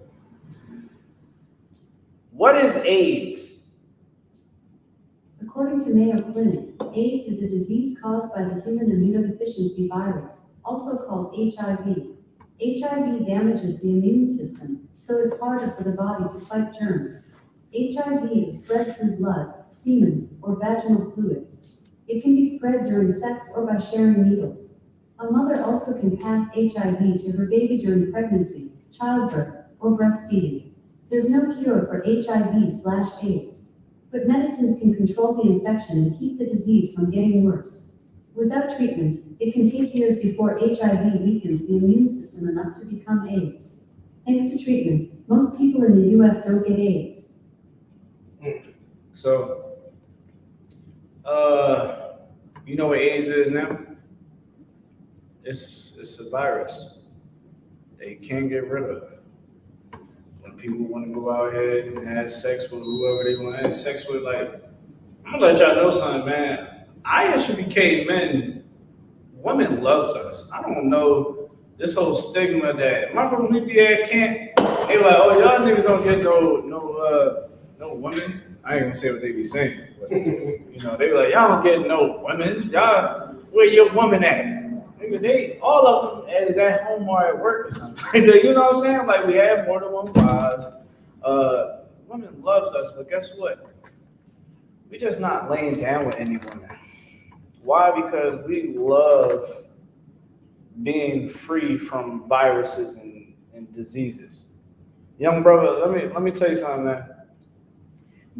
what is AIDS? According to Mayo Clinic, AIDS is a disease caused by the human immunodeficiency virus, also called HIV. HIV damages the immune system, so it's harder for the body to fight germs. HIV is spread through blood, semen, or vaginal fluids. It can be spread during sex or by sharing needles. A mother also can pass HIV to her baby during pregnancy, childbirth, or breastfeeding. There's no cure for HIV/AIDS. But medicines can control the infection and keep the disease from getting worse. Without treatment, it can take years before HIV weakens the immune system enough to become AIDS. Thanks to treatment, most people in the US don't get AIDS. So, you know what AIDS is now? It's a virus they can't get rid of. When people want to go out here and have sex with whoever they want to have sex with, like, I'm gonna let y'all know something, man. I.S.U.P.K men, women loves us. I don't know this whole stigma that, remember when we be at camp, they like, oh, y'all niggas don't get no women. I ain't gonna say what they be saying, but you know, they be like, y'all don't get no women. Y'all, where your woman at? Nigga, they all of them is at home or at work or something. You know what I'm saying? Like we have more than one wives. Women loves us, but guess what? We just not laying down with any woman. Why? Because we love being free from viruses and diseases. Young brother, let me tell you something, man.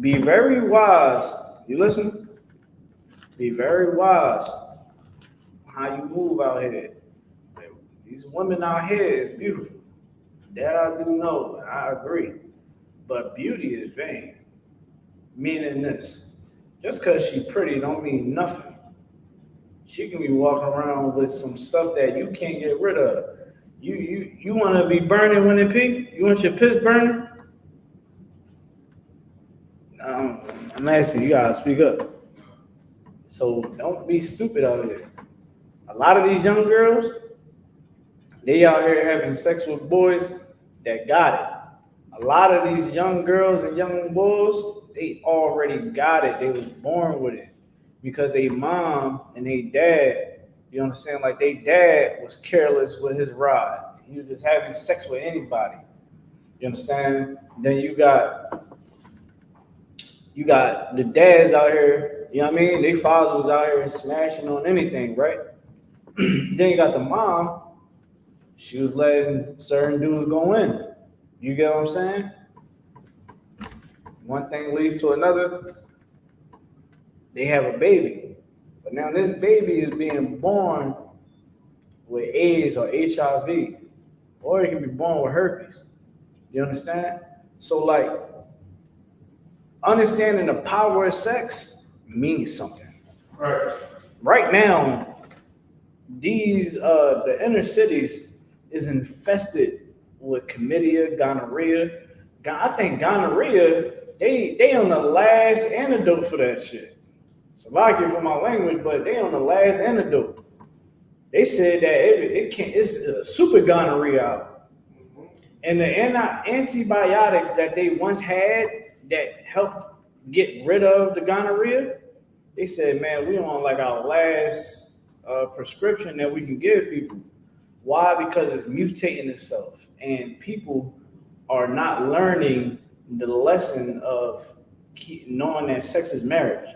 Be very wise. You listen? Be very wise how you move out here. These women out here is beautiful. That I do know, and I agree. But beauty is vain. Meaning this. Just because she pretty don't mean nothing. She can be walking around with some stuff that you can't get rid of. You want to be burning when it pee? You want your piss burning? I'm asking you, gotta speak up. So don't be stupid out here. A lot of these young girls, they out here having sex with boys that got it. A lot of these young girls and young boys, they already got it. They was born with it because they mom and they dad, you understand? Like they dad was careless with his rod. He was just having sex with anybody. You understand? Then you got the dads out here, you know what I mean? They fathers was out here smashing on anything, right? Then you got the mom, she was letting certain dudes go in. You get what I'm saying? One thing leads to another. They have a baby. But now this baby is being born with AIDS or HIV, or it can be born with herpes. You understand? So like, understanding the power of sex means something. Right. Right now, the inner cities is infested with chlamydia, gonorrhea. I think gonorrhea, they on the last antidote for that shit. So like it for my language, but they on the last antidote. They said that it's a super gonorrhea out. And the antibiotics that they once had that helped get rid of the gonorrhea, they said, man, we on like our last prescription that we can give people. Why? Because it's mutating itself, and people are not learning the lesson of knowing that sex is marriage.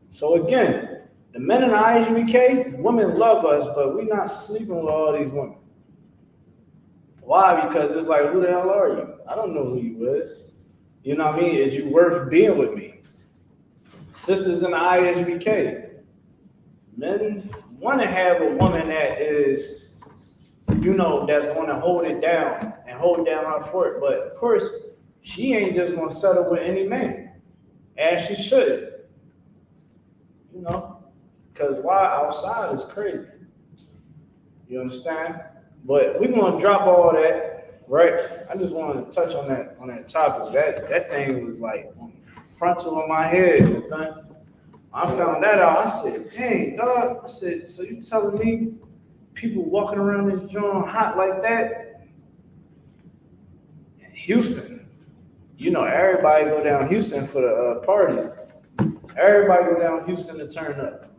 So again, the men in the I.S.U.P.K, women love us, but we're not sleeping with all these women. Why? Because it's like, who the hell are you? I don't know who you is. You know what I mean? Is you worth being with me? Sisters in the I.S.U.P.K, men want to have a woman that is, you know, that's going to hold it down and hold down her fort. But of course, she ain't just going to settle with any man, as she should. You know, because why outside is crazy. You understand? But we're going to drop all that, right? I just wanted to touch on that topic. That thing was like on the frontal of my head. Okay? I found that out. I said, dang, dog. I said, so you telling me people walking around this joint hot like that? In Houston. You know, everybody go down Houston for the parties. Everybody go down Houston to turn up.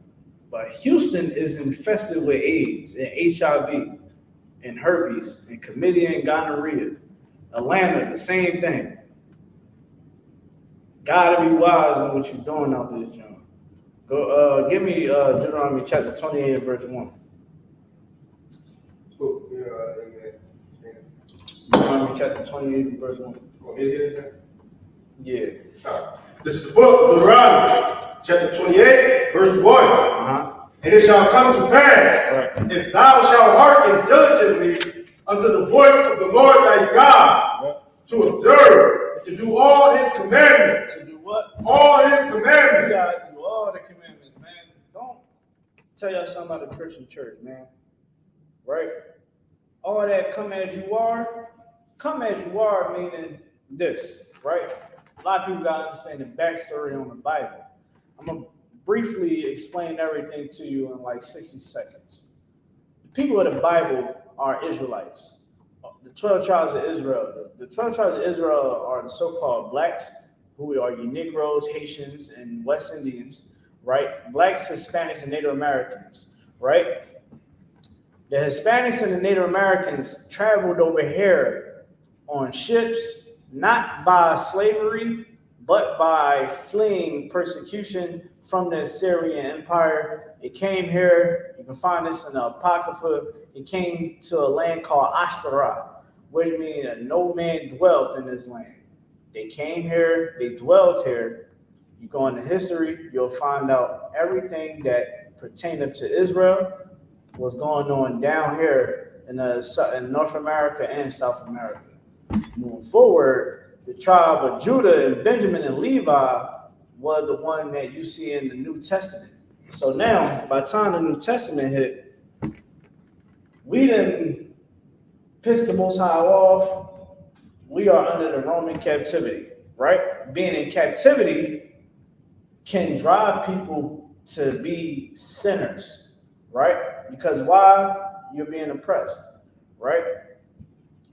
But Houston is infested with AIDS and HIV and herpes and chlamydia and gonorrhea. Atlanta, the same thing. Gotta be wise on what you're doing out this joint. Go, give me Deuteronomy chapter 28 and verse 1. Cool. Deuteronomy chapter 28 and verse 1. Yeah. This is the book of Deuteronomy, chapter 28, verse 1. Uh-huh. And it shall come to pass, Right. if thou shalt hearken diligently unto the voice of the Lord thy God, Right. to observe and to do all his commandments. To do what? All his You commandments. gotta do all the commandments, man. Don't tell y'all something about the Christian church, man. Right? All that come as you are meaning this, right? A lot of people gotta understand the backstory on the Bible. I'm gonna briefly explain everything to you in like 60 seconds. The people of the Bible are Israelites. The 12 tribes of Israel. The 12 tribes of Israel are the so-called blacks, who are Negroes, Haitians, and West Indians, right? Blacks, Hispanics, and Native Americans, right? The Hispanics and the Native Americans traveled over here on ships, not by slavery, but by fleeing persecution from the Assyrian Empire. It came here, you can find this in the Apocrypha, it came to a land called Ashtaroth, which means that no man dwelt in this land. They came here, they dwelt here. You go into history, you'll find out everything that pertained to Israel was going on down here in North America and South America. Moving forward, the tribe of Judah and Benjamin and Levi was the one that you see in the New Testament. So now, by the time the New Testament hit, we didn't piss the Most High off. We are under the Roman captivity, right? Being in captivity can drive people to be sinners, right? Because why? You're being oppressed, right?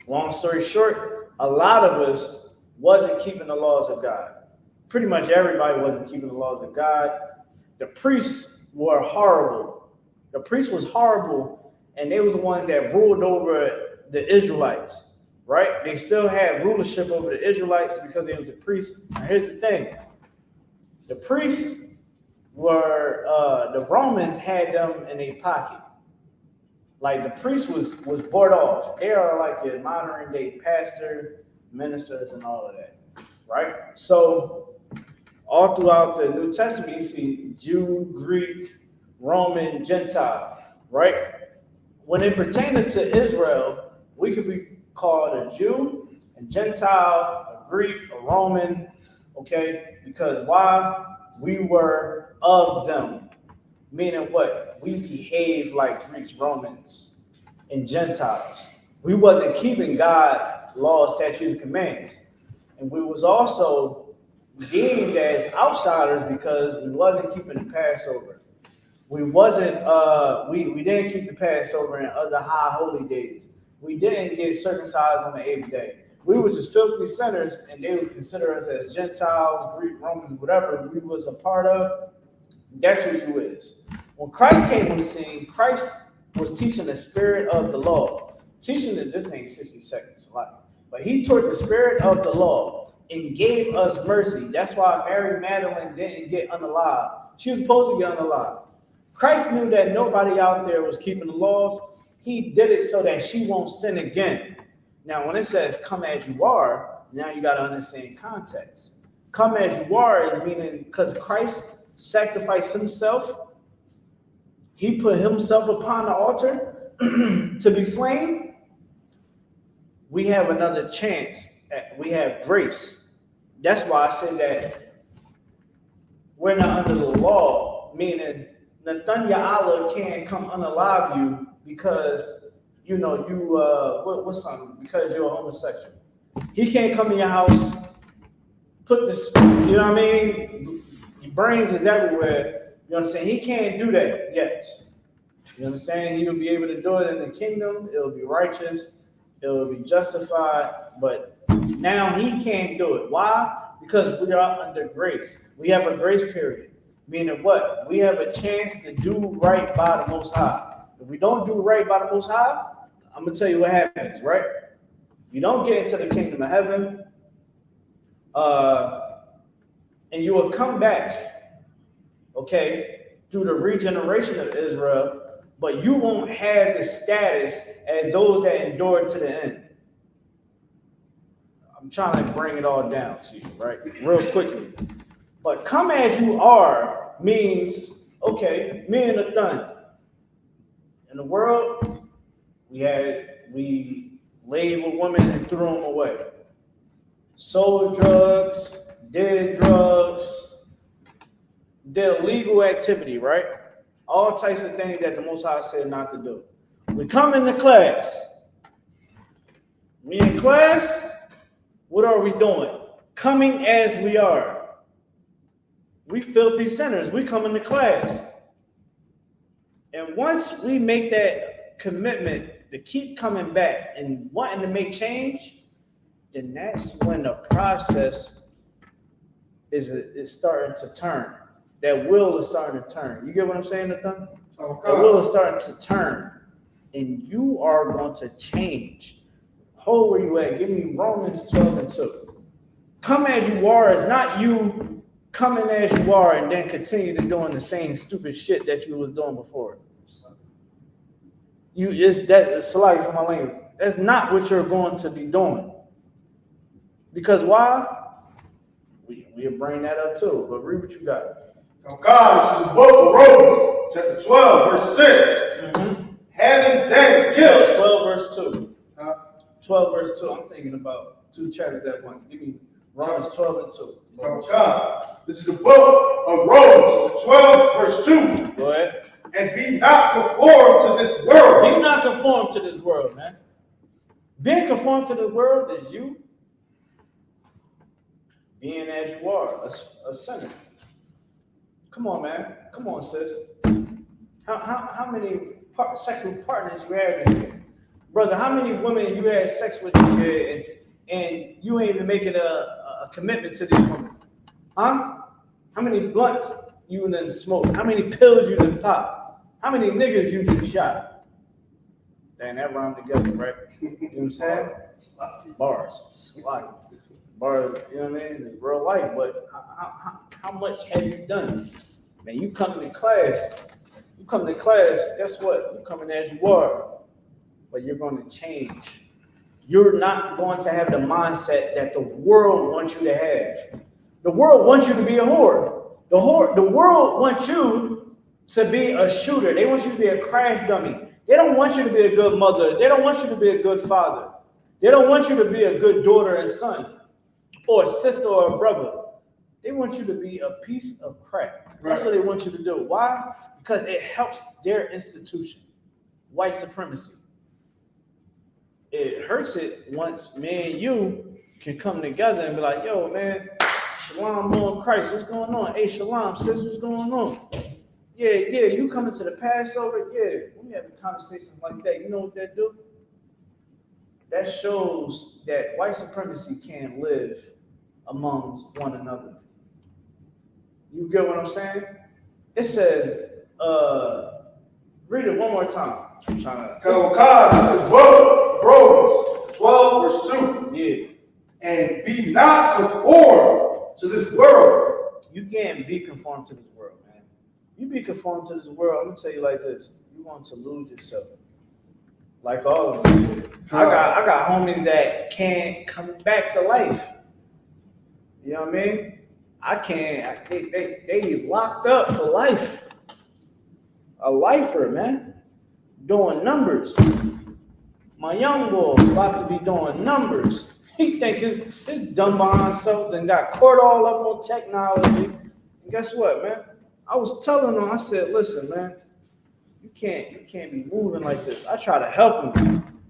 Long story short, a lot of us wasn't keeping the laws of God. Pretty much everybody wasn't keeping the laws of God. The priests were horrible. The priest was horrible, and they was the ones that ruled over the Israelites, right? They still had rulership over the Israelites because they was the priests. Now here's the thing. The priests were, the Romans had them in a pocket. Like the priest was bought off. They are like your modern day pastor, ministers, and all of that, right? So all throughout the New Testament, you see Jew, Greek, Roman, Gentile, right? When it pertained to Israel, we could be called a Jew, a Gentile, a Greek, a Roman, okay? Because why? We were of them. Meaning what? We behaved like Greeks, Romans, and Gentiles. We wasn't keeping God's laws, statutes, and commands. And we was also deemed as outsiders because we wasn't keeping the Passover. We wasn't, we didn't keep the Passover and other high holy days. We didn't get circumcised on the 8th day. We were just filthy sinners, and they would consider us as Gentiles, Greek, Romans, whatever we was a part of. That's who you is. When Christ came on the scene, Christ was teaching the spirit of the law. Teaching that this ain't 60 seconds a lot. But he taught the spirit of the law and gave us mercy. That's why Mary Magdalene didn't get unalive. She was supposed to get unalive. Christ knew that nobody out there was keeping the laws. He did it so that she won't sin again. Now, when it says come as you are, now you got to understand context. Come as you are, meaning because Christ sacrificed himself, he put himself upon the altar to be slain. We have another chance. We have grace. That's why I said that we're not under the law, meaning Nathaniel can't come unalive you because what's something? Because you're a homosexual. He can't come in your house, put this, you know what I mean? Your brains is everywhere. You understand? He can't do that yet. You understand? He'll be able to do it in the kingdom. It'll be righteous. It'll be justified. But now he can't do it. Why? Because we are under grace. We have a grace period. Meaning what? We have a chance to do right by the Most High. If we don't do right by the Most High, I'm going to tell you what happens, right? You don't get into the kingdom of heaven, and you will come back, okay, through the regeneration of Israel, but you won't have the status as those that endured to the end. I'm trying to bring it all down to you, right, real quickly. But come as you are means, okay, me and the done. In the world, we laid with women and threw them away. Sold drugs, did drugs, did illegal activity, right? All types of things that the Most High said not to do. We come into class. We in class, what are we doing? Coming as we are. We filthy sinners. We come into class. And once we make that commitment to keep coming back and wanting to make change, then that's when the process is starting to turn. That will is starting to turn. You get what I'm saying, Nathan? Okay. The will is starting to turn. and you are going to change. Hold where you at. Give me Romans 12:2. Come as you are is not you coming as you are and then continue to doing the same stupid shit that you was doing before. Sorry for my language. That's not what you're going to be doing. Because why? We'll bring that up too. But read what you got. Now, God, this is the book of Romans, chapter 12, verse 6. Having then gifts. 12 verse 2. 12 verse 2. I'm thinking about two chapters at once. Give me Romans 12:2. Now, God, this is the book of Romans, 12, verse 2. Go ahead. And be not conformed to this world. Be not conformed to this world, man. Being conformed to the world is you being as you are, a sinner. Come on, man. Come on, sis. How many sexual partners you have in here? Brother, how many women you had sex with in here and you ain't even making a commitment to these women? Huh? How many blunts you done smoked? How many pills you done popped? How many niggas you done shot? Damn, that rhymed together, right? You know what I'm saying? Bars. Bars, you know what I mean? It's real life, but how much have you done? Man, you come to class, guess what? You coming as you are, but you're going to change. You're not going to have the mindset that the world wants you to have. The world wants you to be a whore. The world wants you to be a shooter. They want you to be a crash dummy. They don't want you to be a good mother. They don't want you to be a good father. They don't want you to be a good daughter and son, or a sister or a brother. They want you to be a piece of crap. That's what they want you to do. Why? Because it helps their institution, white supremacy. It hurts it once me and you can come together and be like, yo, man, shalom, Lord Christ, what's going on? Hey, shalom, sis, what's going on? Yeah, you coming to the Passover? Yeah, we having conversations like that. You know what that do? That shows that white supremacy can't live amongst one another. You get what I'm saying? It says, read it one more time. I'm trying to. God, this is the book of Romans, 12, verse 2. Yeah. And be not conformed to this world. You can't be conformed to this world, man. You be conformed to this world, I'm gonna tell you like this: you want to lose yourself. Like all of them. I got homies that can't come back to life. You know what I mean? I can't. They locked up for life. A lifer, man, doing numbers. My young boy about to be doing numbers. He think his dumb behind self and got caught all up on technology. And guess what, man? I was telling him, I said, listen, man, you can't be moving like this. I try to help him.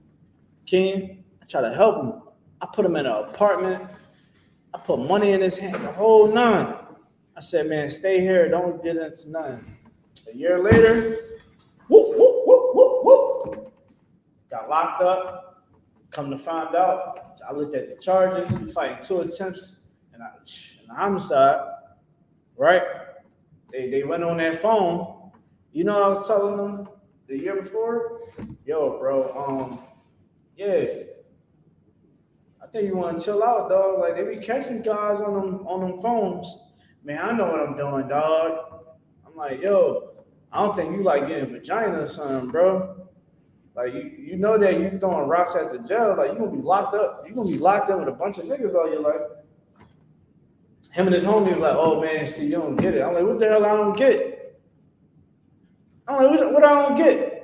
Ken, I try to help him. I put him in an apartment. I put money in his hand, the whole nine. I said, man, stay here. Don't get into nothing. A year later, whoop, whoop, whoop, whoop, whoop. Got locked up. Come to find out, I looked at the charges, fighting 2 attempts and a homicide, right? They went on that phone. You know what I was telling them the year before? Yo, bro, yeah. I think you want to chill out, dog. Like, they be catching guys on them phones. Man, I know what I'm doing, dog. I'm like, yo, I don't think you like getting vagina or something, bro. Like, you know that you throwing rocks at the jail. Like, you're going to be locked up. You're going to be locked up with a bunch of niggas all your life. Him and his homie was like, oh, man, see, you don't get it. I'm like, what the hell I don't get? I'm like, what I don't get?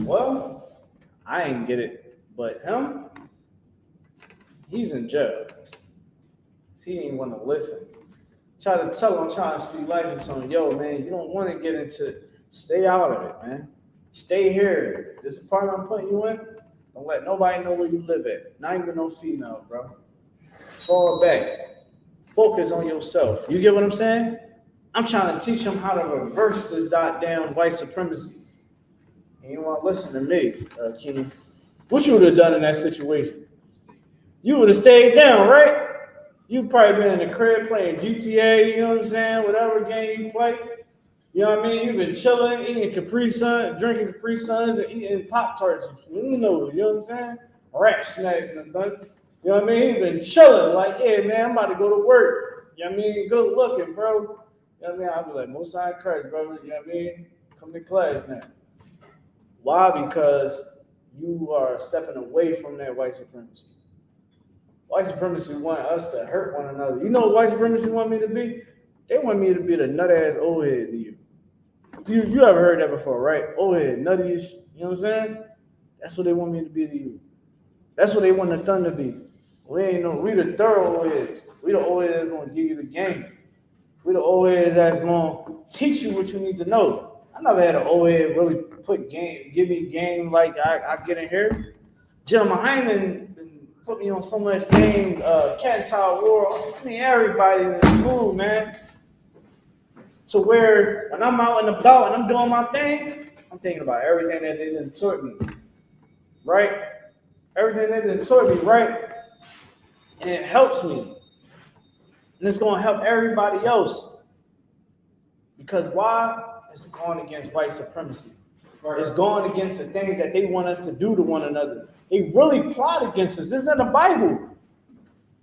Well, I ain't get it. But him, he's in jail. He didn't want to listen. Try to tell him, I'm trying to speak life into him. Yo, man, you don't want to get into it. Stay out of it, man. Stay here. This apartment I'm putting you in, don't let nobody know where you live at. Not even no female, bro. Fall back. Focus on yourself. You get what I'm saying? I'm trying to teach him how to reverse this goddamn white supremacy. And you want to listen to me, Kenny. What you would have done in that situation? You would have stayed down, right? You'd probably been in the crib playing GTA, you know what I'm saying? Whatever game you play. You know what I mean? You've been chilling, eating Capri Sun, drinking Capri Suns, and eating Pop Tarts. You know what I'm saying? Rat snacks and done. You know what I mean? You've been chilling, like, yeah, man, I'm about to go to work. You know what I mean? Good looking, bro. You know what I mean? I'll be like, most high Christ, bro. You know what I mean? Come to class now. Why? Because you are stepping away from that white supremacy. White supremacy want us to hurt one another. You know what white supremacy want me to be? They want me to be the nut-ass old head to you. You ever heard that before, right? Old head, nutty-ish, you know what I'm saying? That's what they want me to be to you. That's what they want the thun to be. We the thorough old heads. We the old heads that's gonna give you the game. We the old heads that's gonna teach you what you need to know. I never had an old head really give me game like I get in here. GEN.YAHANNA put me on so much game, Cat and Tower War. I mean, everybody in school, man. To where when I'm out and about and I'm doing my thing, I'm thinking about everything that they done taught me, right? Everything they done taught me, right? And it helps me. And it's going to help everybody else. Because why? It's going against white supremacy. It's going against the things that they want us to do to one another. They really plot against us. This is in the Bible.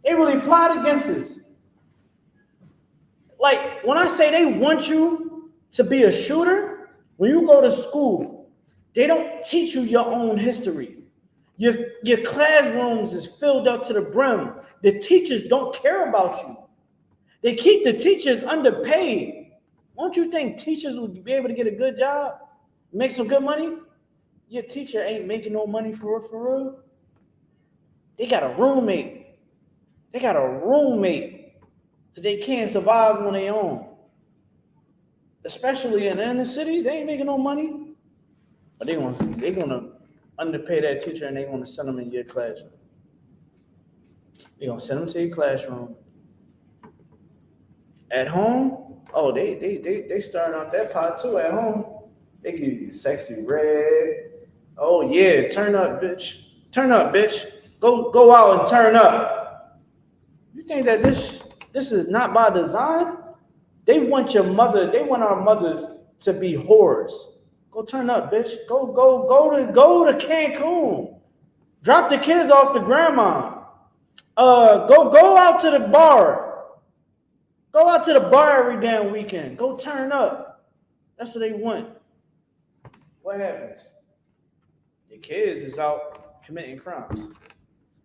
They really plot against us. Like, when I say they want you to be a shooter, when you go to school, they don't teach you your own history. Your classrooms is filled up to the brim. The teachers don't care about you. They keep the teachers underpaid. Don't you think teachers would be able to get a good job, make some good money? Your teacher ain't making no money for real. They got a roommate. So they can't survive on their own. Especially in the inner city, they ain't making no money. But they're gonna underpay that teacher and they're gonna send them in your classroom. They're gonna send them to your classroom. At home, oh, they start on that pot too at home. They give you sexy red. Oh yeah, turn up, bitch. Turn up, bitch. Go out and turn up. You think that this is not by design? They want our mothers to be whores. Go turn up, bitch. Go to Cancun. Drop the kids off to grandma. Go out to the bar. Go out to the bar every damn weekend. Go turn up. That's what they want. What happens? Your kids is out committing crimes.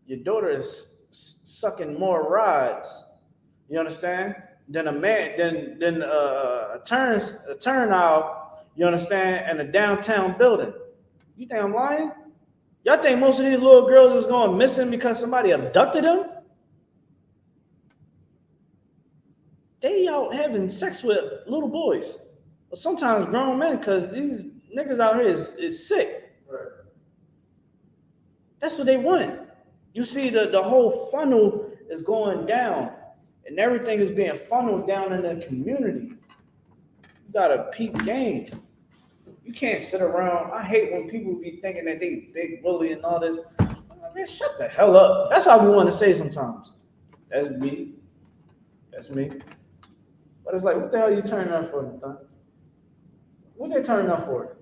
Your daughter is sucking more rides. You understand? Than a man, than a turnout. You understand? In a downtown building. You think I'm lying? Y'all think most of these little girls is going missing because somebody abducted them? They out having sex with little boys, or sometimes grown men, because these niggas out here is sick. Right. That's what they want. You see, the whole funnel is going down, and everything is being funneled down in the community. You gotta peep game. You can't sit around. I hate when people be thinking that they bully and all this. Man, shut the hell up. That's how we want to say sometimes. That's me. But it's like, what the hell are you turning up for, Nathan? What they turning up for?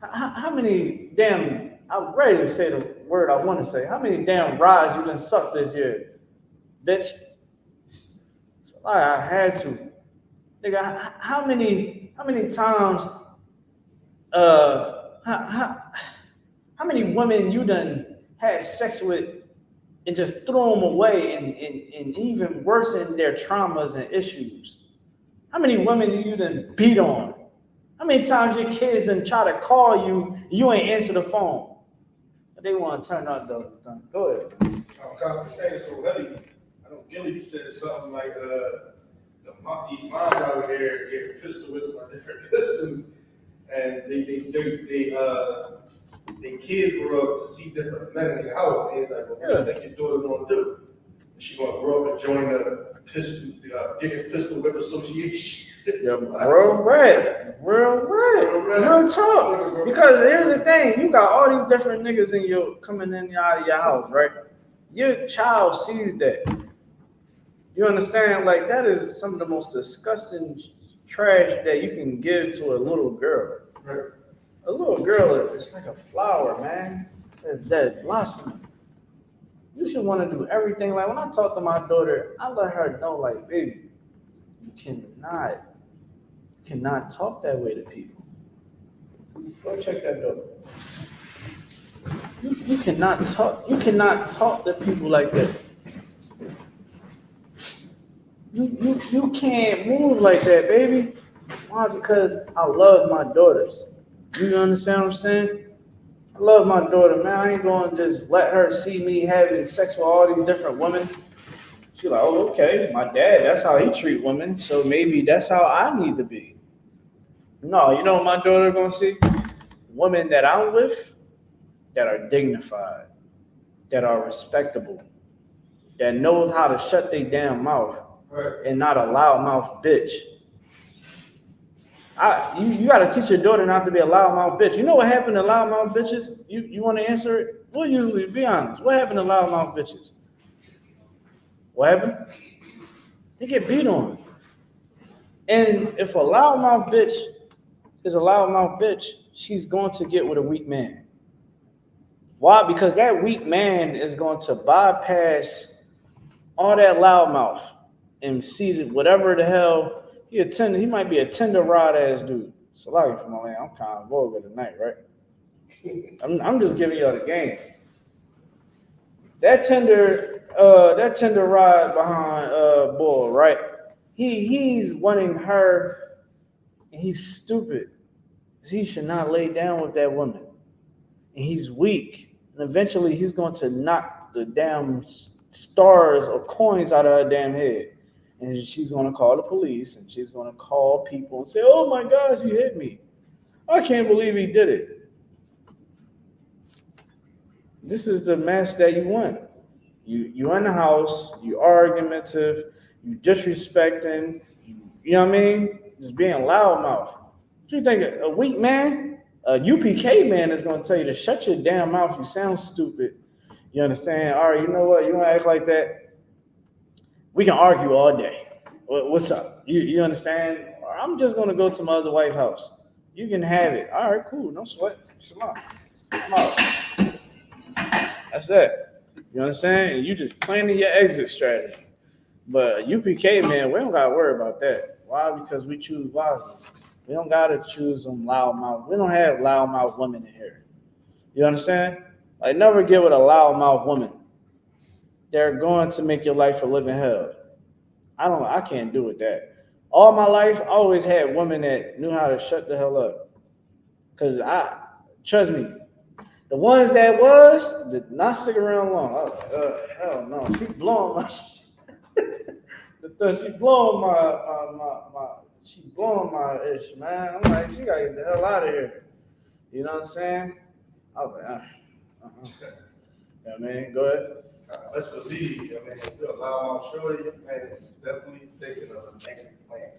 How many damn, I'm ready to say the word I want to say. How many damn rides you done sucked this year? Bitch. So I had to. Nigga, how many times, how many women you done had sex with and just throw them away and even worsen their traumas and issues? How many women you done beat on? How many times your kids done try to call you ain't answer the phone? But they want to turn up though. Go ahead. I'm saying so heavy. I know Gilly said something like these moms out here get pistol whips by different pistols, and they kids grow up to see different men in the house. And they're like, well, what do you think your daughter gonna do? She gonna grow up and join the pistol, getting pistol whip association. Yeah, real talk. Because here's the thing, you got all these different niggas coming in and out of your house, right? Your child sees that. You understand? Like, that is some of the most disgusting trash that you can give to a little girl. Right. A little girl is like a flower, man. That blossom. You should want to do everything. Like when I talk to my daughter, I let her know, like, baby, you cannot talk that way to people. Go check that door. You cannot talk to people like that. You can't move like that, baby. Why? Because I love my daughters. You understand what I'm saying? I love my daughter, man. I ain't gonna just let her see me having sex with all these different women. She's like, oh, okay, my dad, that's how he treat women, so maybe that's how I need to be. No, you know what my daughter gonna see? Women that I'm with that are dignified, that are respectable, that knows how to shut their damn mouth and not a loudmouth bitch. You got to teach your daughter not to be a loudmouth bitch. You know what happened to loudmouth bitches? You want to answer it? We'll usually be honest. What happened to loudmouth bitches? What happened? They get beat on. And if a loudmouth bitch is a loudmouth bitch, she's going to get with a weak man. Why? Because that weak man is going to bypass all that loudmouth and see that whatever the hell he might be a tender rod ass dude. So like for my man, I'm kind of vulgar tonight, right? I'm just giving y'all the game. That tender rod behind bull, right? He's wanting her, and he's stupid. He should not lay down with that woman. And he's weak. And eventually he's going to knock the damn stars or coins out of her damn head. And she's going to call the police, and she's going to call people and say, oh my gosh, he hit me. I can't believe he did it. This is the mess that you want. You're in the house, you argumentative, you disrespecting, you know what I mean? Just being loudmouth. What you think, a weak man? A UPK man is going to tell you to shut your damn mouth. You sound stupid. You understand? All right, you know what? You want to act like that? We can argue all day. What's up? You understand? I'm just going to go to my other wife's house. You can have it. All right, cool. No sweat. Come out. That's that. You understand? You just planning your exit strategy. But UPK, man, we don't got to worry about that. Why? Because we choose wisely. We don't got to choose some loudmouth. We don't have loudmouth women in here. You understand? Like, never get with a loudmouth woman. They're going to make your life a living hell. I can't do with that. All my life, I always had women that knew how to shut the hell up. Because trust me, the ones that did not stick around long. I was like, hell no. She blowing my shit. She blowing my ish, man. I'm like, she gotta get the hell out of here. You know what I'm saying? I was like, Yeah, man, go ahead. Let's believe, I mean, if you allow my shorty, man, it's definitely thinking of an exit plan.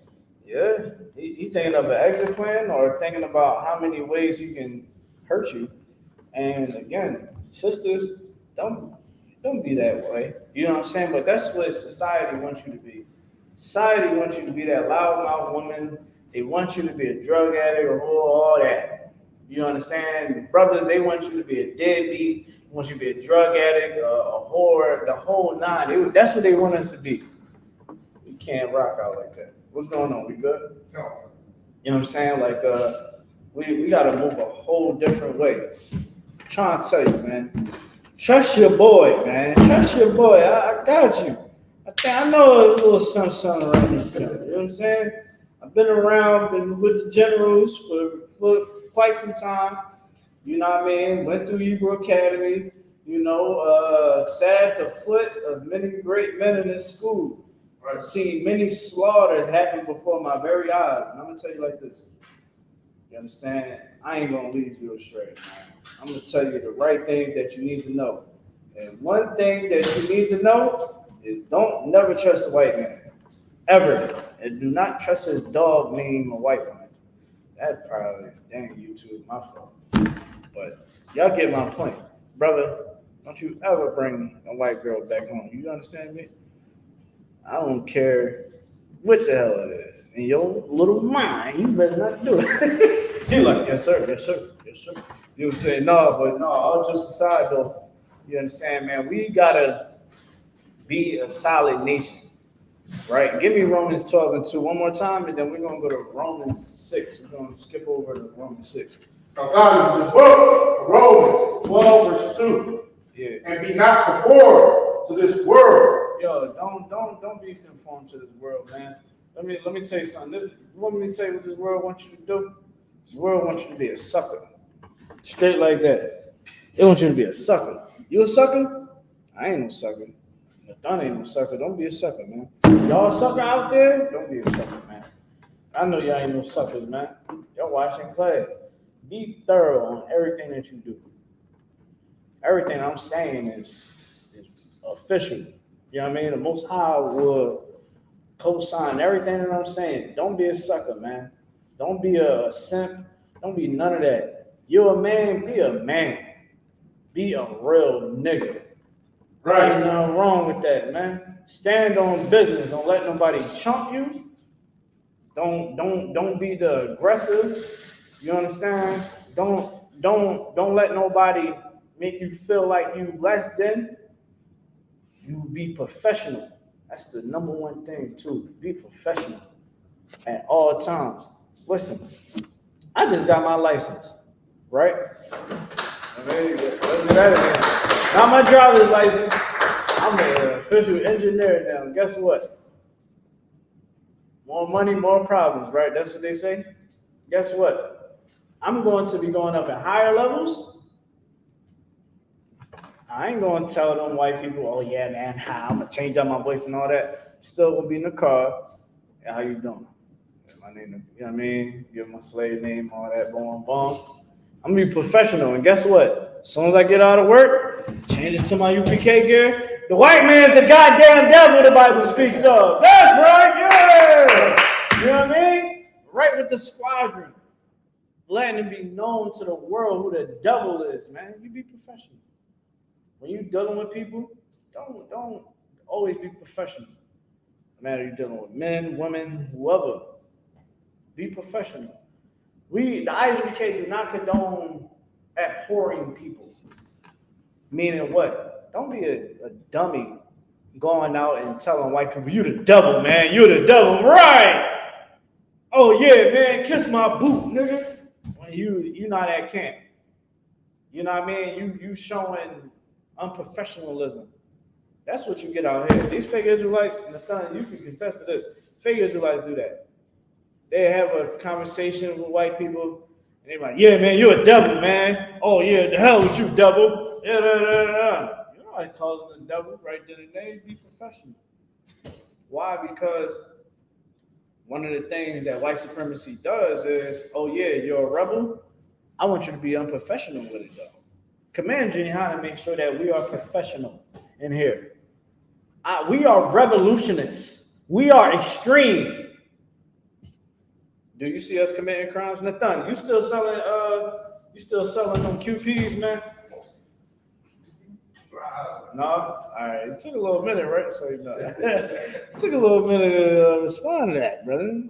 Yeah, he's thinking of an exit plan or thinking about how many ways he can hurt you. And again, sisters, don't be that way. You know what I'm saying? But that's what society wants you to be. Society wants you to be that loudmouth woman. They want you to be a drug addict or all that. You understand? Brothers, they want you to be a deadbeat. They want you to be a drug addict, a whore, the whole nine. That's what they want us to be. We can't rock out like that. What's going on? We good? No. You know what I'm saying? Like, we got to move a whole different way. I'm trying to tell you, man. Trust your boy, man. Trust your boy. I got you. I know a little something around this joint. You know what I'm saying? I've been with the generals for quite some time. You know what I mean? Went through Hebrew Academy. You know, sat at the foot of many great men in this school. I've seen many slaughters happen before my very eyes. And I'm going to tell you like this. You understand? I ain't going to lead you astray, man. I'm going to tell you the right thing that you need to know. And one thing that you need to know is don't never trust a white man. Ever. And do not trust his dog named a white woman. That probably, dang, YouTube, my fault. But y'all get my point. Brother, don't you ever bring a white girl back home. You understand me? I don't care what the hell it is. In your little mind, you better not do it. He like, yes, sir, yes, sir, yes, sir. You would say, no, but no, all just aside though, you understand, man, we gotta be a solid nation, right? Give me Romans 12:2 one more time, and then we're gonna go to Romans 6. We're gonna skip over to Romans 6. Now God is in the book of Romans 12, verse 2. Yeah. And be not conformed to this world. Yo, don't be conformed to this world, man. Let me tell you something. You want me to tell you what this world wants you to do? This world wants you to be a sucker. Straight like that. They want you to be a sucker. You a sucker? I ain't no sucker. Nathan ain't no sucker. Don't be a sucker, man. Y'all a sucker out there? Don't be a sucker, man. I know y'all ain't no suckers, man. Y'all watching class. Be thorough on everything that you do. Everything I'm saying is official. You know what I mean? The Most High will co-sign everything that I'm saying. Don't be a sucker, man. Don't be a simp. Don't be none of that. You're a man, be a man. Be a real nigga. Right. Ain't nothing wrong with that, man. Stand on business. Don't let nobody chump you. Don't be the aggressive. You understand? Don't let nobody make you feel like you less than. You be professional. That's the number one thing too. Be professional at all times. Listen, I just got my license, right? Let's do that again. Not my driver's license. I'm an official engineer now. Guess what? More money, more problems, right? That's what they say. Guess what? I'm going to be going up at higher levels. I ain't gonna tell them white people, oh yeah, man, I'm gonna change up my voice and all that. Still gonna be in the car. Hey, how you doing? My name, you know what I mean? Give my slave name, all that, boom, boom. I'm gonna be professional, and guess what? As soon as I get out of work, change it to my UPK gear. The white man's the goddamn devil the Bible speaks of. That's right, yeah! You know what I mean? Right with the squadron. Letting it be known to the world who the devil is, man. You be professional. When you're dealing with people, don't always be professional. No matter you're dealing with men, women, whoever, be professional. The I.S.U.K do not condone abhorring people. Meaning what? Don't be a dummy going out and telling white people, you the devil, man. You're the devil, right? Oh yeah, man, kiss my boot, nigga. When you not at camp. You know what I mean? You showing unprofessionalism. That's what you get out here. These fake Israelites, Nathan, you can contest to this. Fake Israelites do that. They have a conversation with white people, and they're like, yeah, man, you're a devil, man. Oh, yeah, the hell with you, devil. Yeah, da, da, da. You know I call them the devil right then and there. Be professional. Why? Because one of the things that white supremacy does is, oh, yeah, you're a rebel. I want you to be unprofessional with it, though. Command GEN.YAHANNA to make sure that we are professional in here. We are revolutionists. We are extreme. Do you see us committing crimes? Nathan, you still selling them QPs, man? No? All right. It took a little minute, right? So you know. It took a little minute to respond to that, brother. You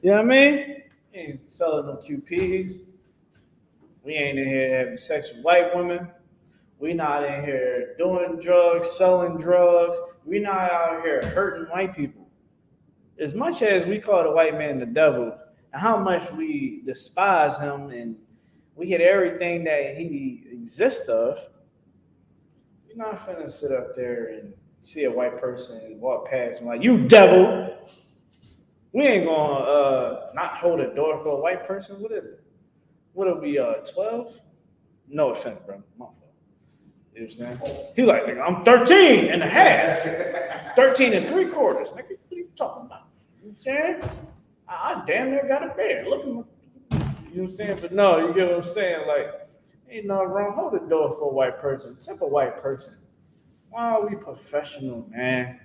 know what I mean? We ain't selling them QPs. We ain't in here having sex with white women. We not in here doing drugs, selling drugs. We not out here hurting white people. As much as we call the white man the devil, and how much we despise him and we hit everything that he exists of, we're not finna sit up there and see a white person and walk past and like, you devil. We ain't gonna not hold a door for a white person. What is it? What'll be 12? No offense, bro. My fault. You know what I'm saying? He like, nigga, I'm 13 and a half. 13 and 3/4. Nigga, what are you talking about? You know what I'm saying? I damn near got a bear. Look at me. You know what I'm saying? But no, you get what I'm saying? Like, ain't nothing wrong. Hold the door for a white person. Tip a white person. Why are we professional, man?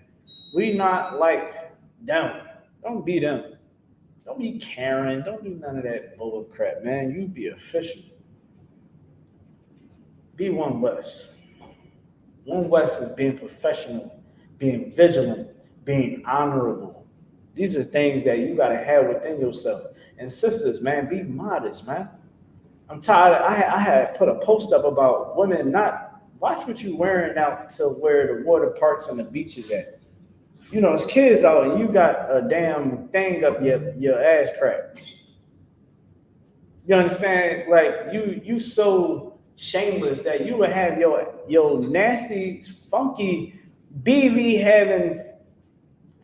We not like them. Don't be them. Don't be Karen. Don't do none of that bull crap, man. You be official. Be One West. One West is being professional, being vigilant, being honorable. These are things that you gotta have within yourself. And sisters, man, be modest, man. I'm tired. I had put a post up about women not watch what you wearing out to where the water parks and the beaches at. You know, it's kids out and you got a damn thing up your ass crack. You understand? Like you so shameless that you would have your nasty, funky, BV having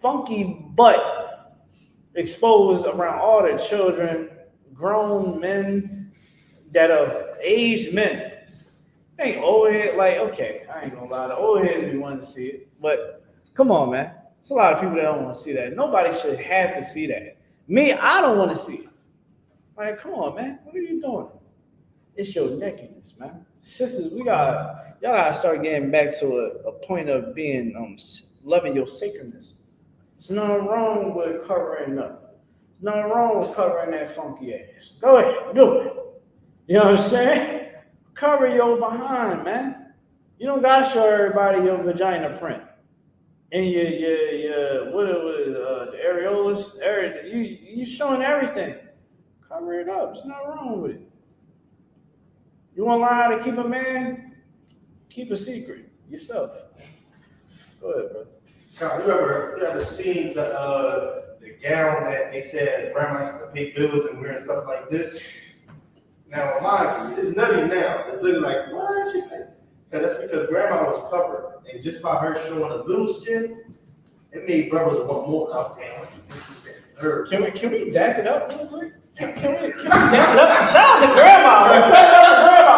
funky butt exposed around all the children, grown men that are aged men. Ain't old head, like, okay, I ain't gonna lie, the old heads we want to see it, but come on, man. It's a lot of people that don't want to see that. Nobody should have to see that. Me, I don't want to see it. Like, come on, man. What are you doing? It's your nakedness, man. Sisters, y'all gotta start getting back to a point of being loving your sacredness. There's nothing wrong with covering up. There's nothing wrong with covering that funky ass. Go ahead, do it. You know what I'm saying? Cover your behind, man. You don't gotta show everybody your vagina print and your what it was the areolas. You showing everything. Cover it up. There's nothing wrong with it. You want to learn how to keep a man? Keep a secret yourself. Go ahead, bro. You ever seen the gown that they said grandma used to pay bills and wearing stuff like this? Now, mind you, it's nutty now. It's looking like, what? Because that's because grandma was covered. And just by her showing a little skin, it made brothers want more. Okay, this is that third. Can we dap it up real quick? Can we dap it up? Shout out to grandma. Shout out to grandma.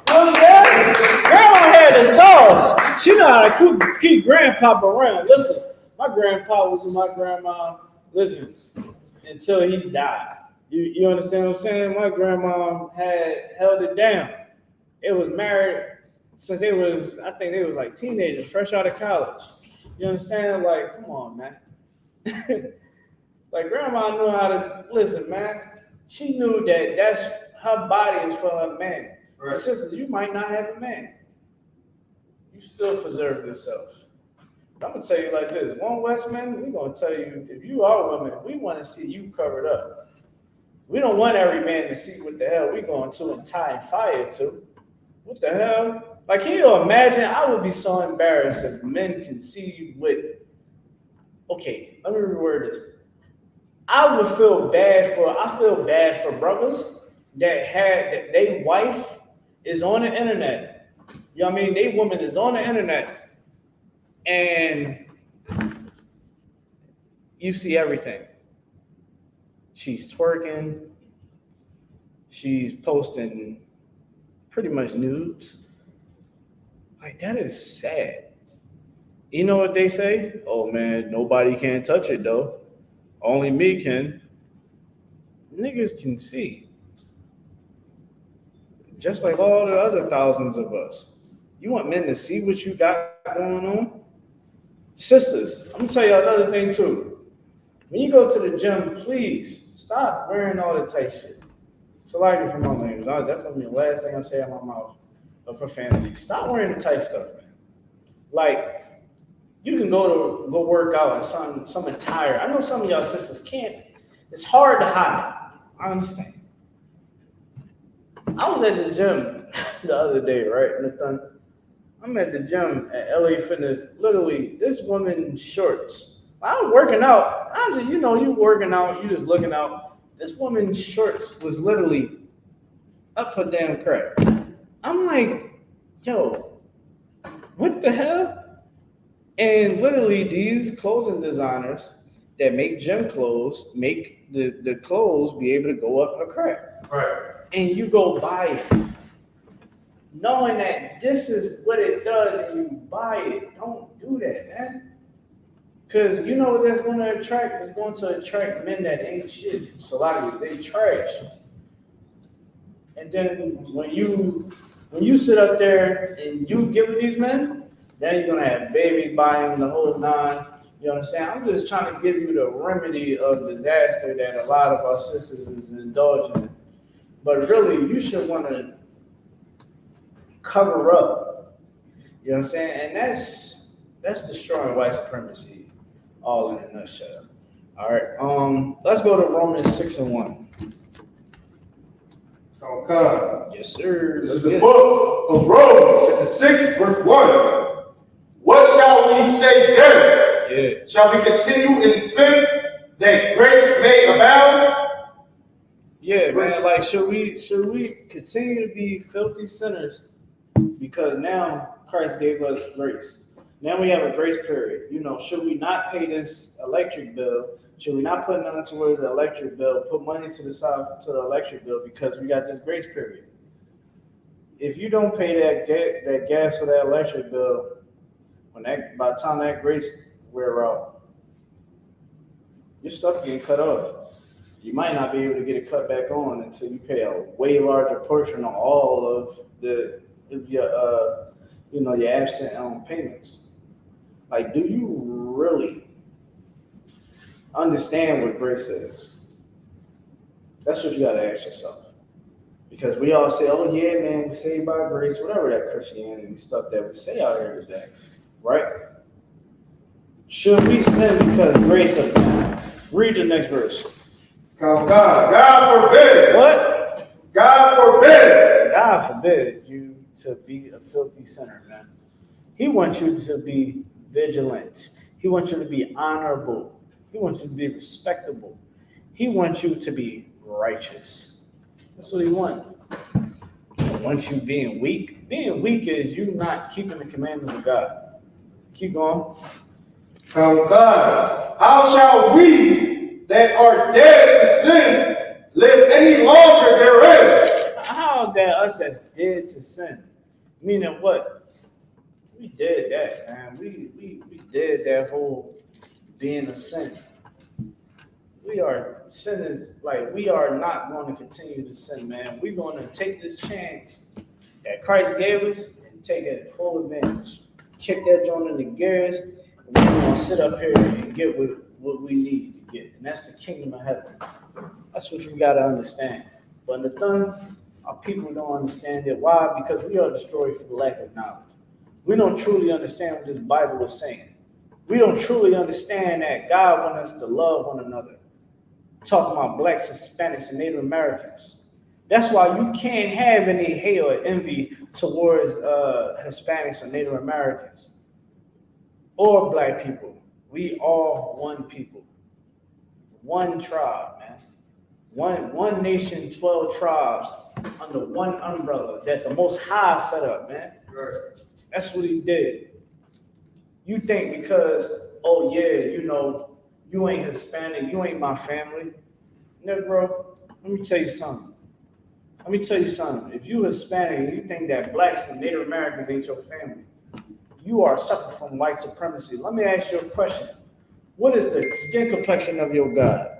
You know what I'm saying? Grandma had the sauce. She know how to keep grandpapa around. Listen, my grandpa was with my grandma, listen, until he died. You understand what I'm saying? My grandma had held it down. It was married since I think they was like teenagers, fresh out of college. You understand? Like, come on, man. Like, grandma knew how to, listen, man. She knew that that's her body is for her man. Right. Sisters, you might not have a man. You still preserve yourself. I'm going to tell you like this. One West man, we're going to tell you, if you are women, we want to see you covered up. We don't want every man to see what the hell we going to and tie fire to. What the hell? Like, can you imagine? I would be so embarrassed if men can see what. Okay, let me reword this. I feel bad for brothers that their wife is on the internet. You know what I mean? They woman is on the internet and you see everything. She's twerking. She's posting pretty much nudes. Like, that is sad. You know what they say? Oh man, nobody can touch it though. Only me can. Niggas can see. Just like all the other thousands of us. You want men to see what you got going on? Sisters, I'm gonna tell you another thing too. When you go to the gym, please stop wearing all the tight shit. So like for my language, that's gonna be the last thing I say out my mouth of profanity. Stop wearing the tight stuff, man. Like, you can go work out in some attire. I know some of y'all sisters can't. It's hard to hide. I understand. I was at the gym the other day, right? I'm at the gym at LA Fitness. Literally, this woman's shorts. I'm working out. You working out. You just looking out. This woman's shorts was literally up her damn crack. I'm like, yo, what the hell? And literally, these clothing designers that make gym clothes make the clothes be able to go up her crack. Right. And you go buy it, knowing that this is what it does, and you buy it. Don't do that, man. Because you know what that's going to attract? It's going to attract men that ain't shit. So a lot of they trash. And then when you sit up there and you give it these men, then you're gonna have babies buying the whole nine. You understand? I'm just trying to give you the remedy of disaster that a lot of our sisters is indulging in. But really, you should want to cover up. You understand? And that's destroying white supremacy, all in a nutshell. All right. Let's go to Romans 6:1. Okay. Yes, sir. This is Let's the get it. book of Romans, chapter 6, verse 1. What shall we say then? Yeah. Shall we continue in sin that grace may abound? Yeah, man. Like, should we continue to be filthy sinners because now Christ gave us grace? Now we have a grace period. You know, should we not pay this electric bill? Should we not put nothing towards the electric bill? Put money to the side to the electric bill because we got this grace period. If you don't pay that gas or that electric bill, by the time that grace wear out, your stuff getting cut off. You might not be able to get it cut back on until you pay a way larger portion of all of your absent payments. Like, do you really understand what grace is? That's what you got to ask yourself. Because we all say, oh yeah, man, we saved by grace, whatever that Christianity stuff that we say out here today, right? Should we sin because grace abounds? Read the next verse. God forbid. What? God forbid. God forbid you to be a filthy sinner, man. He wants you to be vigilant. He wants you to be honorable. He wants you to be respectable. He wants you to be righteous. That's what he wants. He wants you being weak. Being weak is you not keeping the commandments of God. Keep going. God, how shall we that are dead to sin live any longer therein? How that us as dead to sin? Meaning what? We did that, man. We did that whole being a sin. We are sinners. Like, we are not going to continue to sin, man. We're going to take this chance that Christ gave us and take it full advantage. Kick that joint in the gears, and we're going to sit up here and get what we need to get. And that's the kingdom of heaven. That's what you got to understand. But in the thing, our people don't understand it. Why? Because we are destroyed for the lack of knowledge. We don't truly understand what this Bible is saying. We don't truly understand that God wants us to love one another. Talking about blacks, Hispanics, and Native Americans. That's why you can't have any hate or envy towards Hispanics or Native Americans or black people. We are one people, one tribe, man. One nation, 12 tribes under one umbrella that the Most High set up, man. Right. That's what he did. You think because, oh yeah, you ain't Hispanic, you ain't my family. No, bro, let me tell you something. If you Hispanic and you think that blacks and Native Americans ain't your family, you are suffering from white supremacy. Let me ask you a question. What is the skin complexion of your God?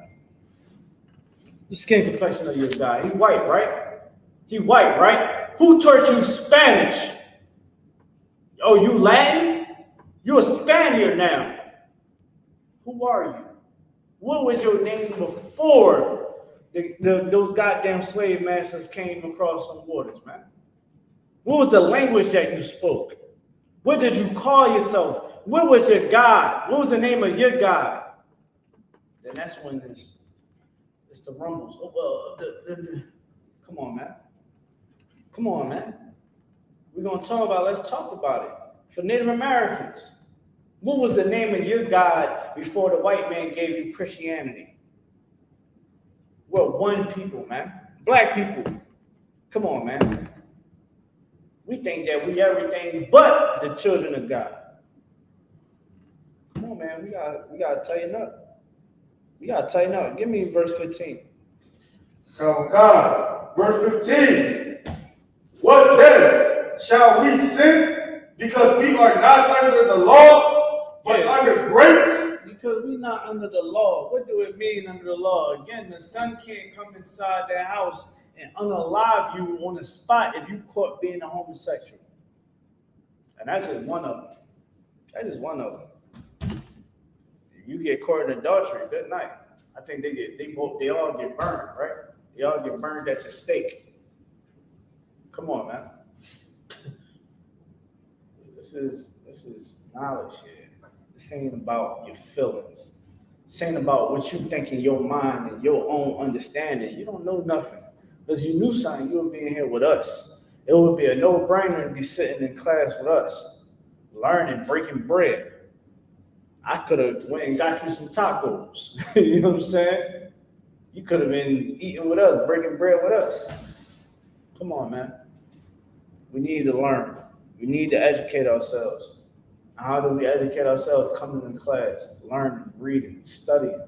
The skin complexion of your God. He white, right? Who taught you Spanish? Oh, you Latin? You're a Spaniard now. Who are you? What was your name before those goddamn slave masters came across some waters, man? What was the language that you spoke? What did you call yourself? What was your God? What was the name of your God? Then that's when it's the rumbles. Oh, well, come on, man. Let's talk about it. For Native Americans, what was the name of your God before the white man gave you Christianity? We're one people, man. Black people. Come on, man. We think that we everything but the children of God. Come on, man. We gotta tighten up. Give me verse 15. God, verse 15. What then? Shall we sin because we are not under the law, but under grace? Because we're not under the law. What do it mean under the law? Again, the gun can't come inside that house and unalive you on the spot if you caught being a homosexual. And that's just one of them. If you get caught in adultery, good night. I think they all get burned, right? They all get burned at the stake. Come on, man. This is knowledge here. This ain't about your feelings. saying about what you think in your mind and your own understanding. You don't know nothing. Because you knew something, you would be in here with us. It would be a no-brainer to be sitting in class with us, learning, breaking bread. I could have went and got you some tacos. You know what I'm saying? You could have been eating with us, breaking bread with us. Come on, man. We need to learn. We need to educate ourselves. How do we educate ourselves? Coming in class, learning, reading, studying.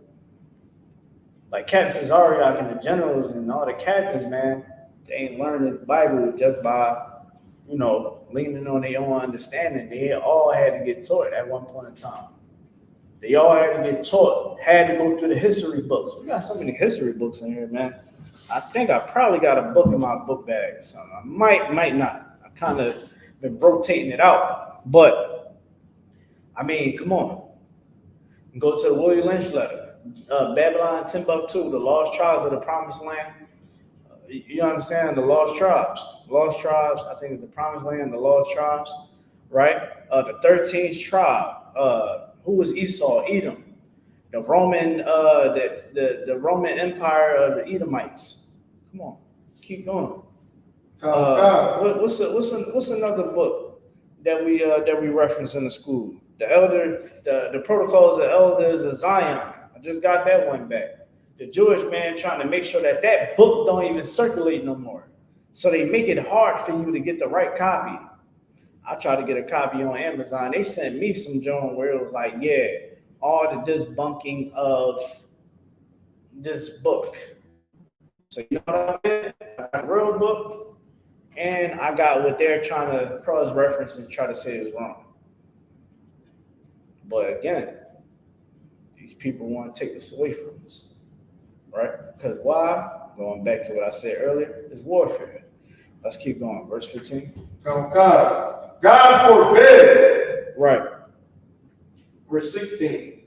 Like Captain Zariak and the generals and all the captains, man, they ain't learning the Bible just by, leaning on their own understanding. They all had to get taught at one point in time. They all had to get taught, had to go through the history books. We got so many history books in here, man. I think I probably got a book in my book bag or something. I might not. I kind of been rotating it out. But, I mean, come on. Go to the William Lynch letter. Babylon, Timbuktu, the lost tribes of the promised land. You understand? The lost tribes. Lost tribes, I think it's the promised land, the lost tribes, right? The 13th tribe. Who was Esau? Edom. The Roman, the Roman Empire of the Edomites. Come on, keep going. What's another book that we reference in the school? The Protocols of Elders of Zion. I just got that one back. The Jewish man trying to make sure that book don't even circulate no more. So they make it hard for you to get the right copy. I tried to get a copy on Amazon. They sent me some joint where it was like, yeah, all the debunking of this book. So you know what I mean? I got a real book, and I got what they're trying to cross-reference and try to say is wrong. But again, these people want to take this away from us, right? Because why? Going back to what I said earlier, it's warfare. Let's keep going. Verse 15. God forbid. Right. Verse 16.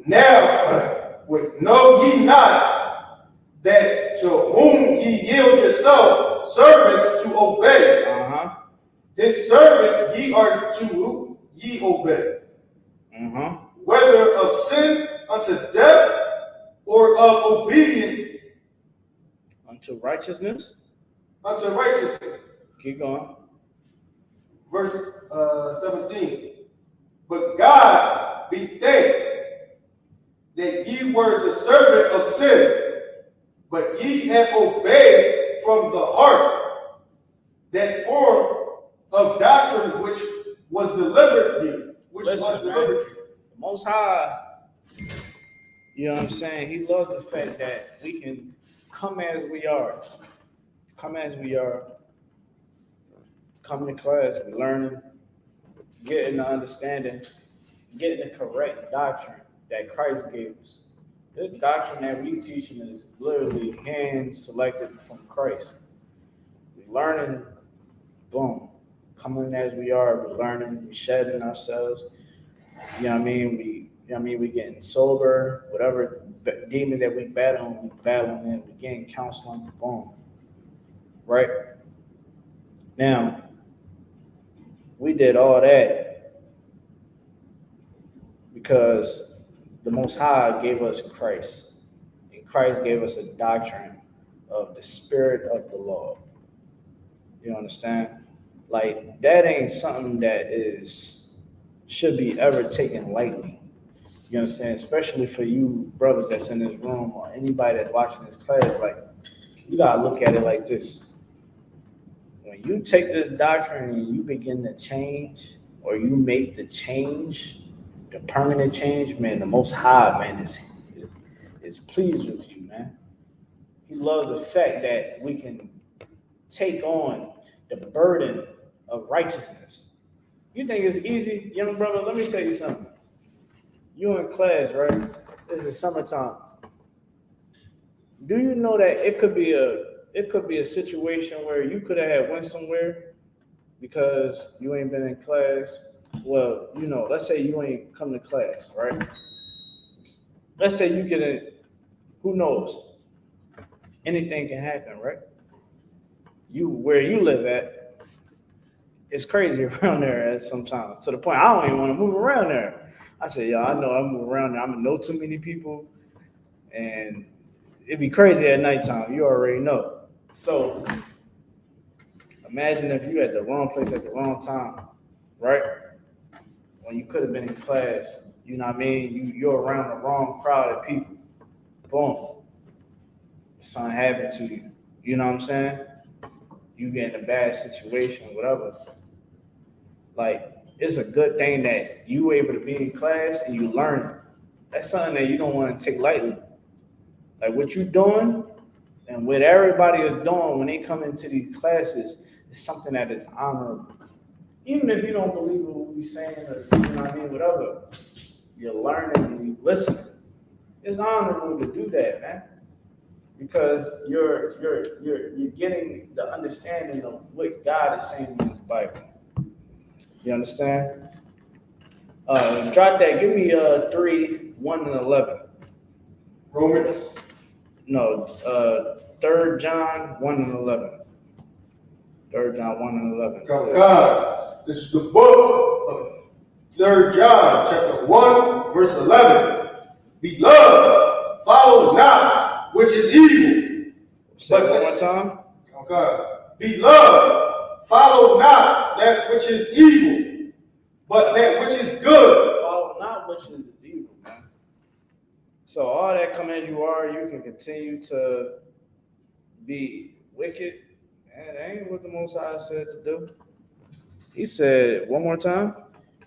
Now, know ye not that to whom ye yield yourself servants to obey, his servant ye are to who ye obey, whether of sin unto death or of obedience unto righteousness. Unto righteousness. Keep going. Verse 17. But God be thanked that ye were the servant of sin, but ye have obeyed from the heart that form of doctrine which was delivered you. The Most High, you know what I'm saying? He loves the fact that we can come as we are. Come as we are. Come to class, we're learning, getting the understanding, getting the correct doctrine that Christ gave us. This doctrine that we teaching is literally hand-selected from Christ. We're learning, boom, coming as we are, we're learning, we're shedding ourselves. You know what I mean? We getting sober, whatever demon that we battling it, we getting counseling, boom. Right? Now, we did all that because the Most High gave us Christ. And Christ gave us a doctrine of the spirit of the law. You understand? Like, that ain't something that should be ever taken lightly. You understand? Especially for you brothers that's in this room or anybody that's watching this class, like, you gotta look at it like this. When you take this doctrine and you begin to change, or you make the change, the permanent change, man, the Most High, man, is pleased with you, man. He loves the fact that we can take on the burden of righteousness. You think it's easy, young brother? Let me tell you something. You in class, right? This is summertime. Do you know that it could be a situation where you could have went somewhere because you ain't been in class? Well, let's say you ain't come to class, right? Let's say you get in, who knows? Anything can happen, right? Where you live at, it's crazy around there at sometimes, to the point I don't even want to move around there. I said, yo, I know I move around there. I'm gonna know too many people, and it'd be crazy at nighttime. You already know. So imagine if you at the wrong place at the wrong time, right? When you could have been in class, you know what I mean? You're around the wrong crowd of people. Boom. Something happened to you. You know what I'm saying? You get in a bad situation, whatever. Like, it's a good thing that you were able to be in class and you learn. That's something that you don't want to take lightly. Like what you're doing and what everybody is doing when they come into these classes is something that is honorable. Even if you don't believe in what we're saying or you know what I mean, whatever, you're learning and you're listening. It's honorable to do that, man. Because you're getting the understanding of what God is saying in His Bible. You understand? Drop that. Give me 3:1-11. Romans. No, 3 John 1:11. 3 John 1:11. God, this is the book of 3 John, chapter 1, verse 11. Beloved, follow not which is evil. Say it one more time. God, beloved, follow not that which is evil, but that which is good. Follow not which is evil, man. So all that come as you are, you can continue to be wicked. And that ain't what the Most High said to do. He said, one more time.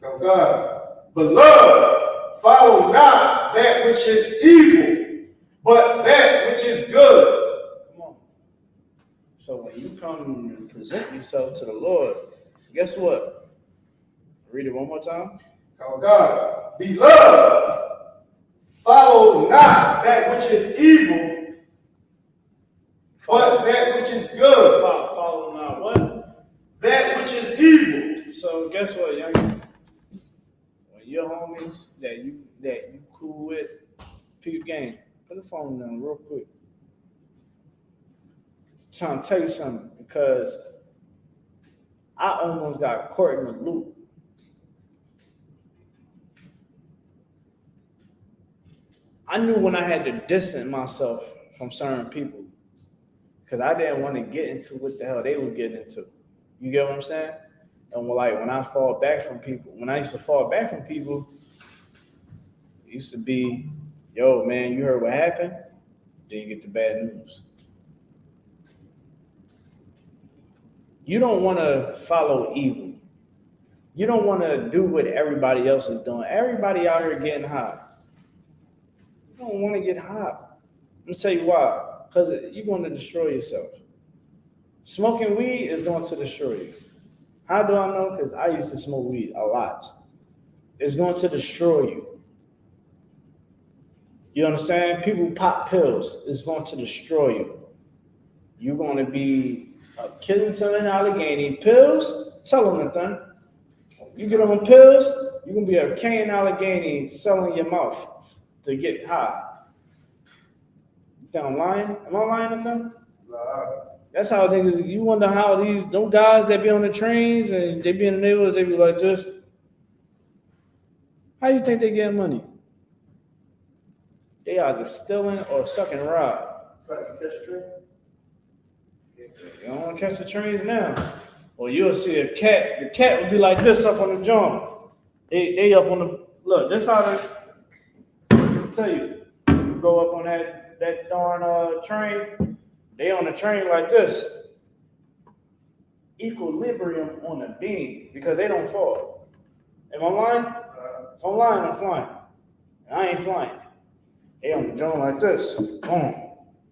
God, beloved, follow not that which is evil, but that which is good. Come on. So when you come and present yourself to the Lord, guess what? Read it one more time. God, beloved, follow not that which is evil, but that which is good. Follow not what? That which is evil. So guess what, young? When your homies that you cool with, peep game, put the phone down real quick. I'm trying to tell you something because I almost got caught in the loop. I knew when I had to distance myself from certain people because I didn't want to get into what the hell they was getting into. You get what I'm saying? And when I fall back from people, when I used to fall back from people, it used to be, yo, man, you heard what happened? Then you get the bad news. You don't want to follow evil. You don't want to do what everybody else is doing. Everybody out here getting high. You don't want to get high. Let me tell you why. Because you're going to destroy yourself. Smoking weed is going to destroy you. How do I know? Because I used to smoke weed a lot. It's going to destroy you. You understand? People pop pills. It's going to destroy you. You're going to be killing selling Allegheny. Pills? Tell them nothing. You get on pills, you're going to be a cane Allegheny selling your mouth to get high. You think I'm lying? Am I lying or something? Nah. That's how things. You wonder how these guys that be on the trains and they be in the neighborhoods, they be like this. How you think they get money? They either stealing or sucking rod. It's like you catch a train. You don't want to catch the trains now. Or you'll see a cat. The cat will be like this up on the jump. They up on the look. This how they. I'll tell you. You go up on that darn train. They on the train like this. Equilibrium on the beam because they don't fall. Am I lying? If I'm lying, I'm flying. And I ain't flying. They on the joint like this. Boom,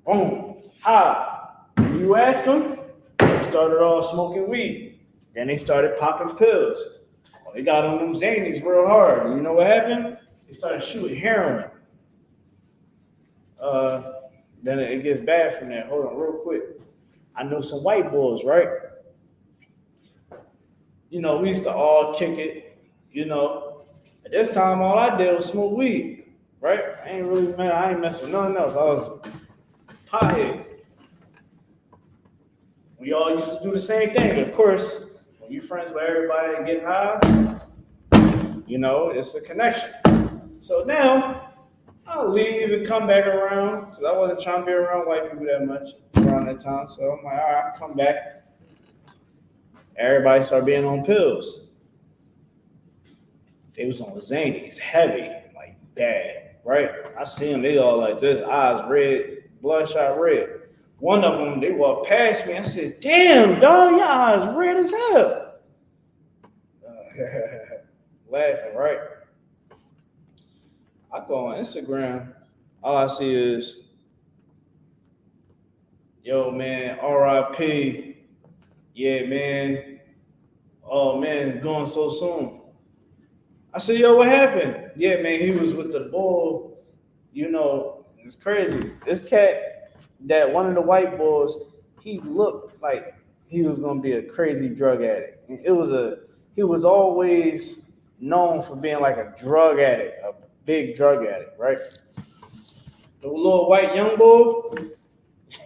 boom, high. You ask them, they started all smoking weed. Then they started popping pills. They got on them zanies real hard. You know what happened? They started shooting heroin. Then it gets bad from there. Hold on real quick. I know some white boys, right? You know, we used to all kick it, you know. At this time, all I did was smoke weed, right? I ain't messing with nothing else. I was pothead. We all used to do the same thing. Of course, when you're friends with everybody and get high, you know, it's a connection. So now I'll leave and come back around because I wasn't trying to be around white people that much around that time. So I'm like, all right, I'll come back. Everybody started being on pills. They was on zanies, heavy, like bad, right? I see them, they all like this, eyes red, bloodshot red. One of them, they walked past me. I said, damn, dog, your eyes red as hell. Laughing, right? I go on Instagram, all I see is, yo, man, RIP. Yeah, man. Oh, man, it's going so soon. I said, yo, what happened? Yeah, man, he was with the bull. You know, it's crazy. This cat, that one of the white boys, he looked like he was gonna be a crazy drug addict. And he was always known for being like a drug addict, a big drug addict, right? The little white young boy,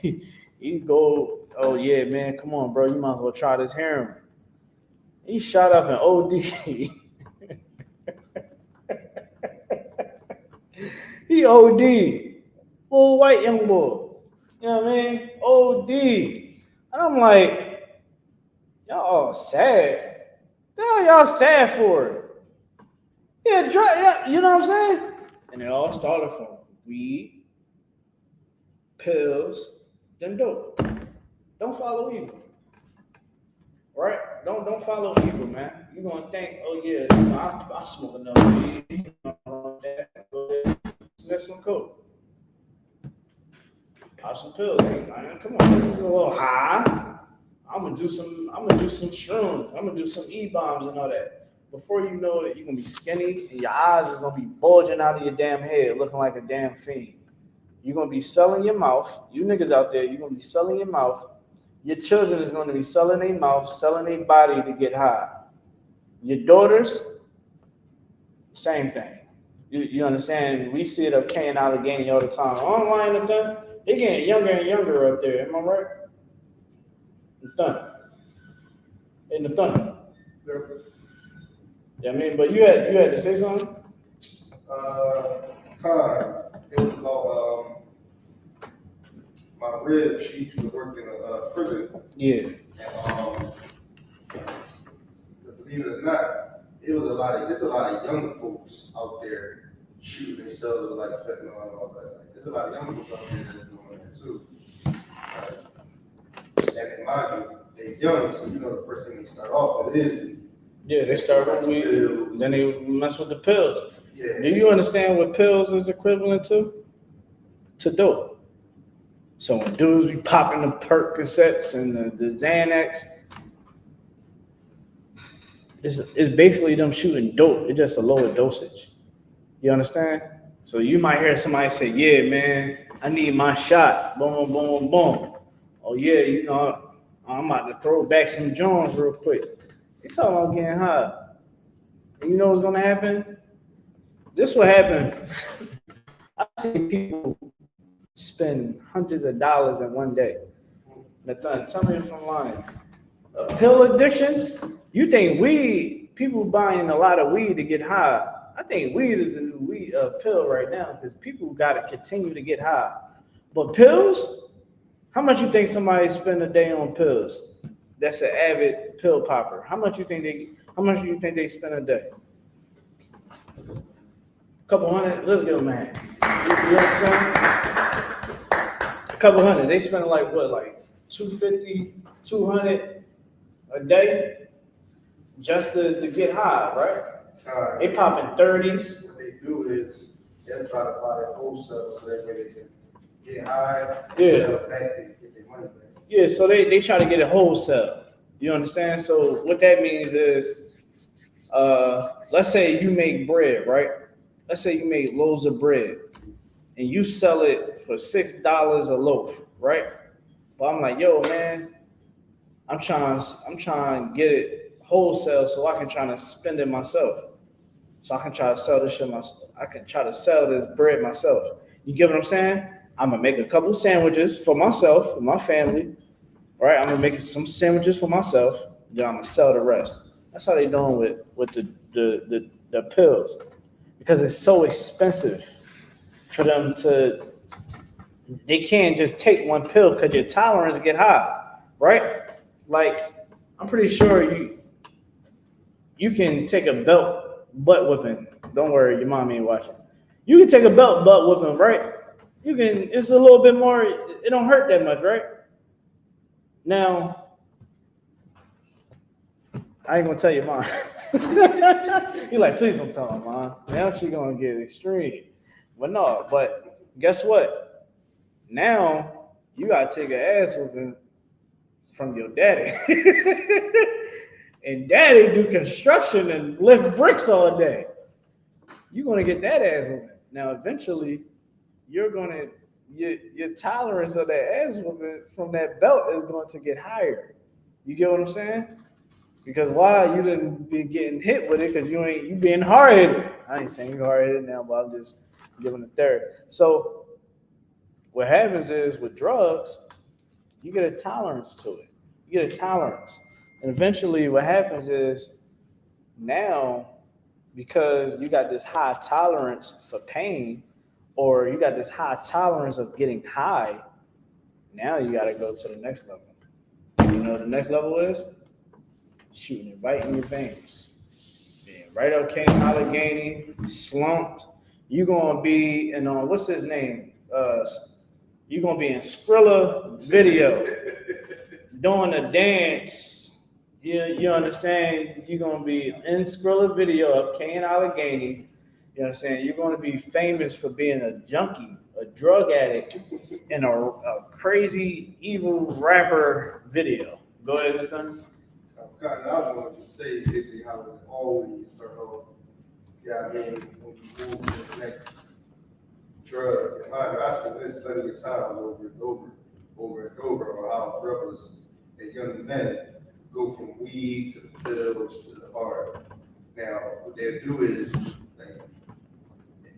he go, oh yeah, man, come on, bro, you might as well try this heroin. He shot up an OD. He OD. Little white young boy. You know what I mean? OD. And I'm like, y'all all sad. What y'all sad for? Yeah, you know what I'm saying? And it all started from weed, pills, then dope. Don't follow evil. Right? Don't follow evil, man. You're gonna think, oh yeah, you know, I smoke enough weed. You know, sniff some coke. Pop some pills. Man. Come on, this is a little high. I'm gonna do some shrooms. I'm gonna do some E-bombs and all that. Before you know it, you're gonna be skinny and your eyes is gonna be bulging out of your damn head, looking like a damn fiend. You're gonna be selling your mouth. You niggas out there, you're gonna be selling your mouth. Your children is gonna be selling their mouth, selling their body to get high. Your daughters, same thing. You understand? We see it up K and Allegheny all the time. Online and done. They getting younger and younger up there. Am I right? Done. In the thunder. Yeah, I mean, but you had to say something. It was about my rib. She used to work in a prison. Yeah. And believe it or not, there's a lot of young folks out there shooting themselves with like fentanyl and all that. Like, there's a lot of young folks out there that are doing that too. And mind you, they're young, so you know the first thing they start off with is weed. Yeah, they start with weed, then they mess with the pills. Yeah. Do you understand what pills is equivalent to? To dope. So when dudes be popping the Percocets and the Xanax, it's basically them shooting dope. It's just a lower dosage. You understand? So you might hear somebody say, yeah, man, I need my shot. Boom, boom, boom. Oh, yeah, you know, I'm about to throw back some Jones real quick. It's all about getting high. And you know what's going to happen? This will happen. I see people spend hundreds of dollars in one day. Nathan, tell me if I'm lying. Pill addictions? You think weed, people buying a lot of weed to get high. I think weed is the new pill right now because people got to continue to get high. But pills? How much you think somebody spend a day on pills? That's an avid pill popper. How much do you think they spend a day? Couple hundred. Let's get them mad. You know what I'm saying? A couple hundred. They spend like what, like 250, 200 a day just to get high, right? They popping 30s. What they do is they'll try to buy a wholesale so that way they can get high, Yeah. sell it back, they get their money back. Yeah, so they try to get it wholesale. You understand? So what that means is, let's say you make bread, right? Let's say you make loaves of bread and you sell it for $6 a loaf, right? But I'm like, yo, man, I'm trying to get it wholesale so I can try to spend it myself. So I can try to sell this shit myself. I can try to sell this bread myself. You get what I'm saying? I'm gonna make a couple sandwiches for myself, for my family, right? I'm gonna make some sandwiches for myself, then I'm gonna sell the rest. That's how they doing with the pills. because it's so expensive for them to. They can't just take one pill because your tolerance get high, right? Like I'm pretty sure you can take a belt butt whipping. Don't worry, your mom ain't watching. You can take a belt butt whipping, right? You can. It's a little bit more. It don't hurt that much, right? Now, I ain't gonna tell your mom. You're like, please don't tell her, mom. Now she gonna get extreme. But no. But guess what? Now you gotta take an ass whooping from your daddy. And daddy do construction and lift bricks all day. You're gonna get that ass whooping. Now eventually you're gonna your tolerance of that ass whooping from that belt is going to get higher. You get what I'm saying? Because why you didn't be getting hit with it because you being hard headed. I ain't saying you're hard headed now, but I'm just giving a third. So what happens is with drugs, you get a tolerance to it. You get a tolerance. And eventually what happens is now, because you got this high tolerance for pain, or you got this high tolerance of getting high, now you got to go to the next level. You know what the next level is? Shooting it right in your veins. Being right up King Allegheny, slumped. You're going to be in, what's his name? You're going to be in Skrilla video, doing a dance. You understand? You're going to be in Skrilla video of King Allegheny. You understand? You're going to be famous for being a junkie, a drug addict, in a crazy, evil rapper video. Go ahead, Nathan. God, I wanted to say basically how it always start off. Yeah, I mean, when you move to the next drug, and I said this plenty of times over and over, on how brothers and young men go from weed to the pills to the hard. Now, what they'll do is, like,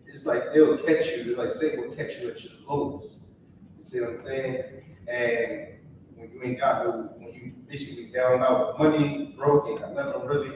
it's like they'll catch you. It's like say will catch you at your lowest. You see what I'm saying? And when you ain't got no, when you basically down out with money, broke, ain't got nothing really,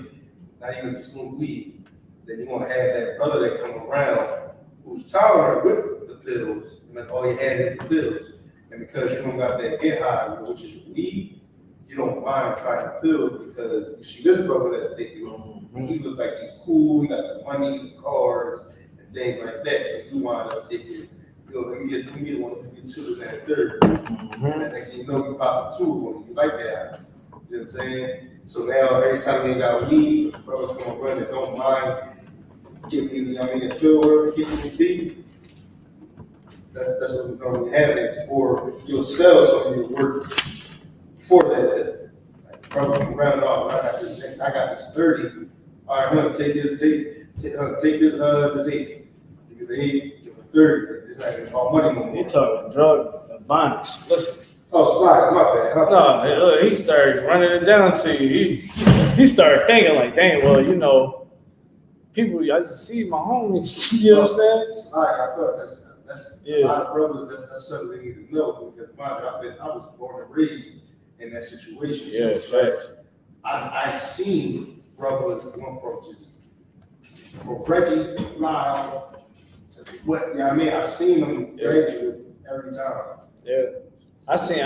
not even smoke weed, then you're gonna have that brother that come around who's tolerant with the pills, and that's all he had is the pills. And because you don't got that get high, which is weed, you don't mind trying the pills because you see this brother that's taking them, and he look like he's cool, he got the money, the cars, and things like that. So you wind up taking, let me get one, let me get two, and a third. And next thing you know, you pop two when you like that. You know what I'm saying? So now every time you got weed, brothers gonna run and don't mind giving you, a pill or giving you beat. That's what normally happens. Or you'll sell something you work for that. Like, brother, you round off. I got this 30. All right, I'm gonna take this 8. Give you the 8, give you 30. It's like all money no more. You talking drug bonics. Listen. Oh, slide, my bad. No, he started running it down to you. He started thinking like, dang, well, people, I just see my homies, you know what I'm saying? All right, I felt that's a lot of brothers, that's something they need to know, because I was born and raised in that situation. Yeah, facts. I've seen brothers going from Reggie to Lyle to what, you know what I mean? I've seen them graduate every time. Yeah. I seen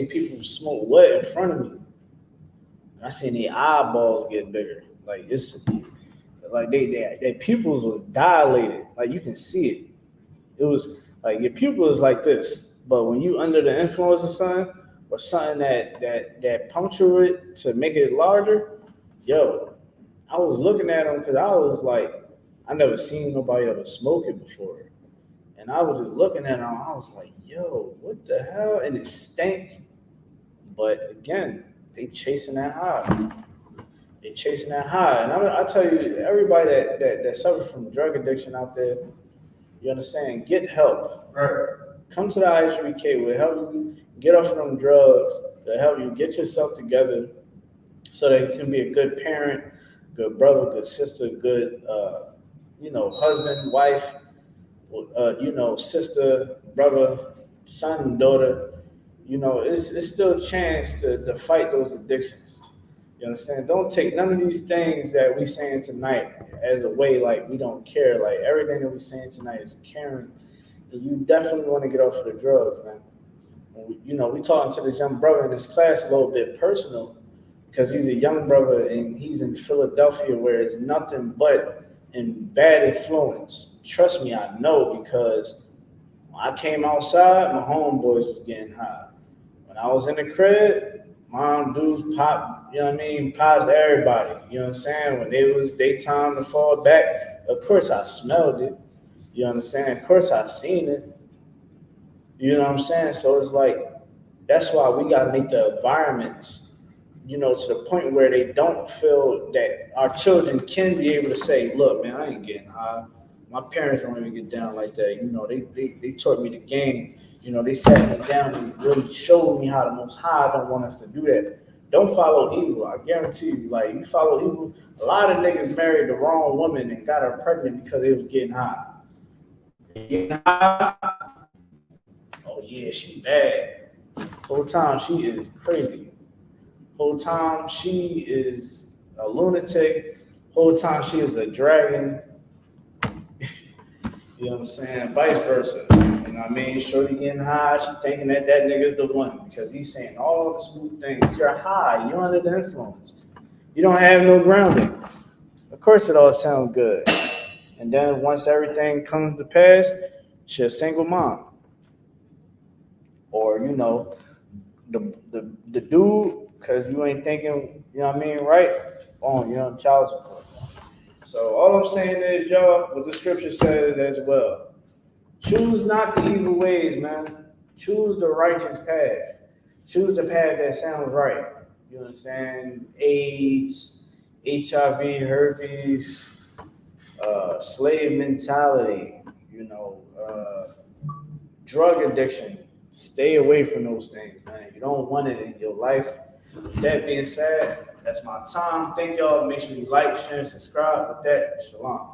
people smoke wet in front of me. I seen their eyeballs get bigger. Like it's like their pupils was dilated. Like you can see it. It was like your pupil is like this, but when you under the influence of something or something that puncture it to make it larger, I was looking at them because I was like, I never seen nobody ever smoke it before. And I was just looking at them, I was like, what the hell? And it stank. But again, they chasing that high. And I tell you, everybody that suffers from drug addiction out there, you understand, get help. Right. Come to the I.S.U.P.K. We'll help you get off of them drugs. They'll help you get yourself together so that you can be a good parent, good brother, good sister, good, husband, wife, sister, brother, son, daughter. It's still a chance to fight those addictions. You You understand? Don't take none of these things that we saying tonight as a way like we don't care. Like everything that we saying tonight is caring. And you definitely want to get off of the drugs, man. You know, we talking to this young brother in this class a little bit personal because he's a young brother and he's in Philadelphia where it's nothing but in bad influence. Trust me, I know, because when I came outside, my homeboys was getting high. When I was in the crib, mom, dudes, pop, you know what I mean, pops everybody. You know what I'm saying? When it was daytime to fall back, of course I smelled it. You understand? Of course I seen it. You know what I'm saying? So it's like, that's why we got to make the environments, you know, to the point where they don't feel that our children can be able to say, look, man, I ain't getting high. My parents don't even get down like that. You know, they taught me the game. You know, they sat me down and really showed me how the Most High don't want us to do that. Don't follow evil. I guarantee you, like, you follow evil, a lot of niggas married the wrong woman and got her pregnant because they was getting high. Getting high? Oh, yeah, she bad. Whole time she is crazy. Whole time she is a lunatic. Whole time she is a dragon. You know what I'm saying? Vice versa. You know what I mean? Shorty getting high, she thinking that that nigga's the one because he's saying all the smooth things. You're high, you're under the influence. You don't have no grounding. Of course it all sounds good. And then once everything comes to pass, she's a single mom. Or, you know, the dude, because you ain't thinking, you know what I mean, right? On, you know, child support. So all I'm saying is, y'all, what the scripture says as well. Choose not the evil ways, man. Choose the righteous path. Choose the path that sounds right. You know what I'm saying? AIDS, HIV, herpes, slave mentality, you know, drug addiction. Stay away from those things, man. You don't want it in your life. With that being said, that's my time. Thank y'all. Make sure you like, share, and subscribe. With that, shalom.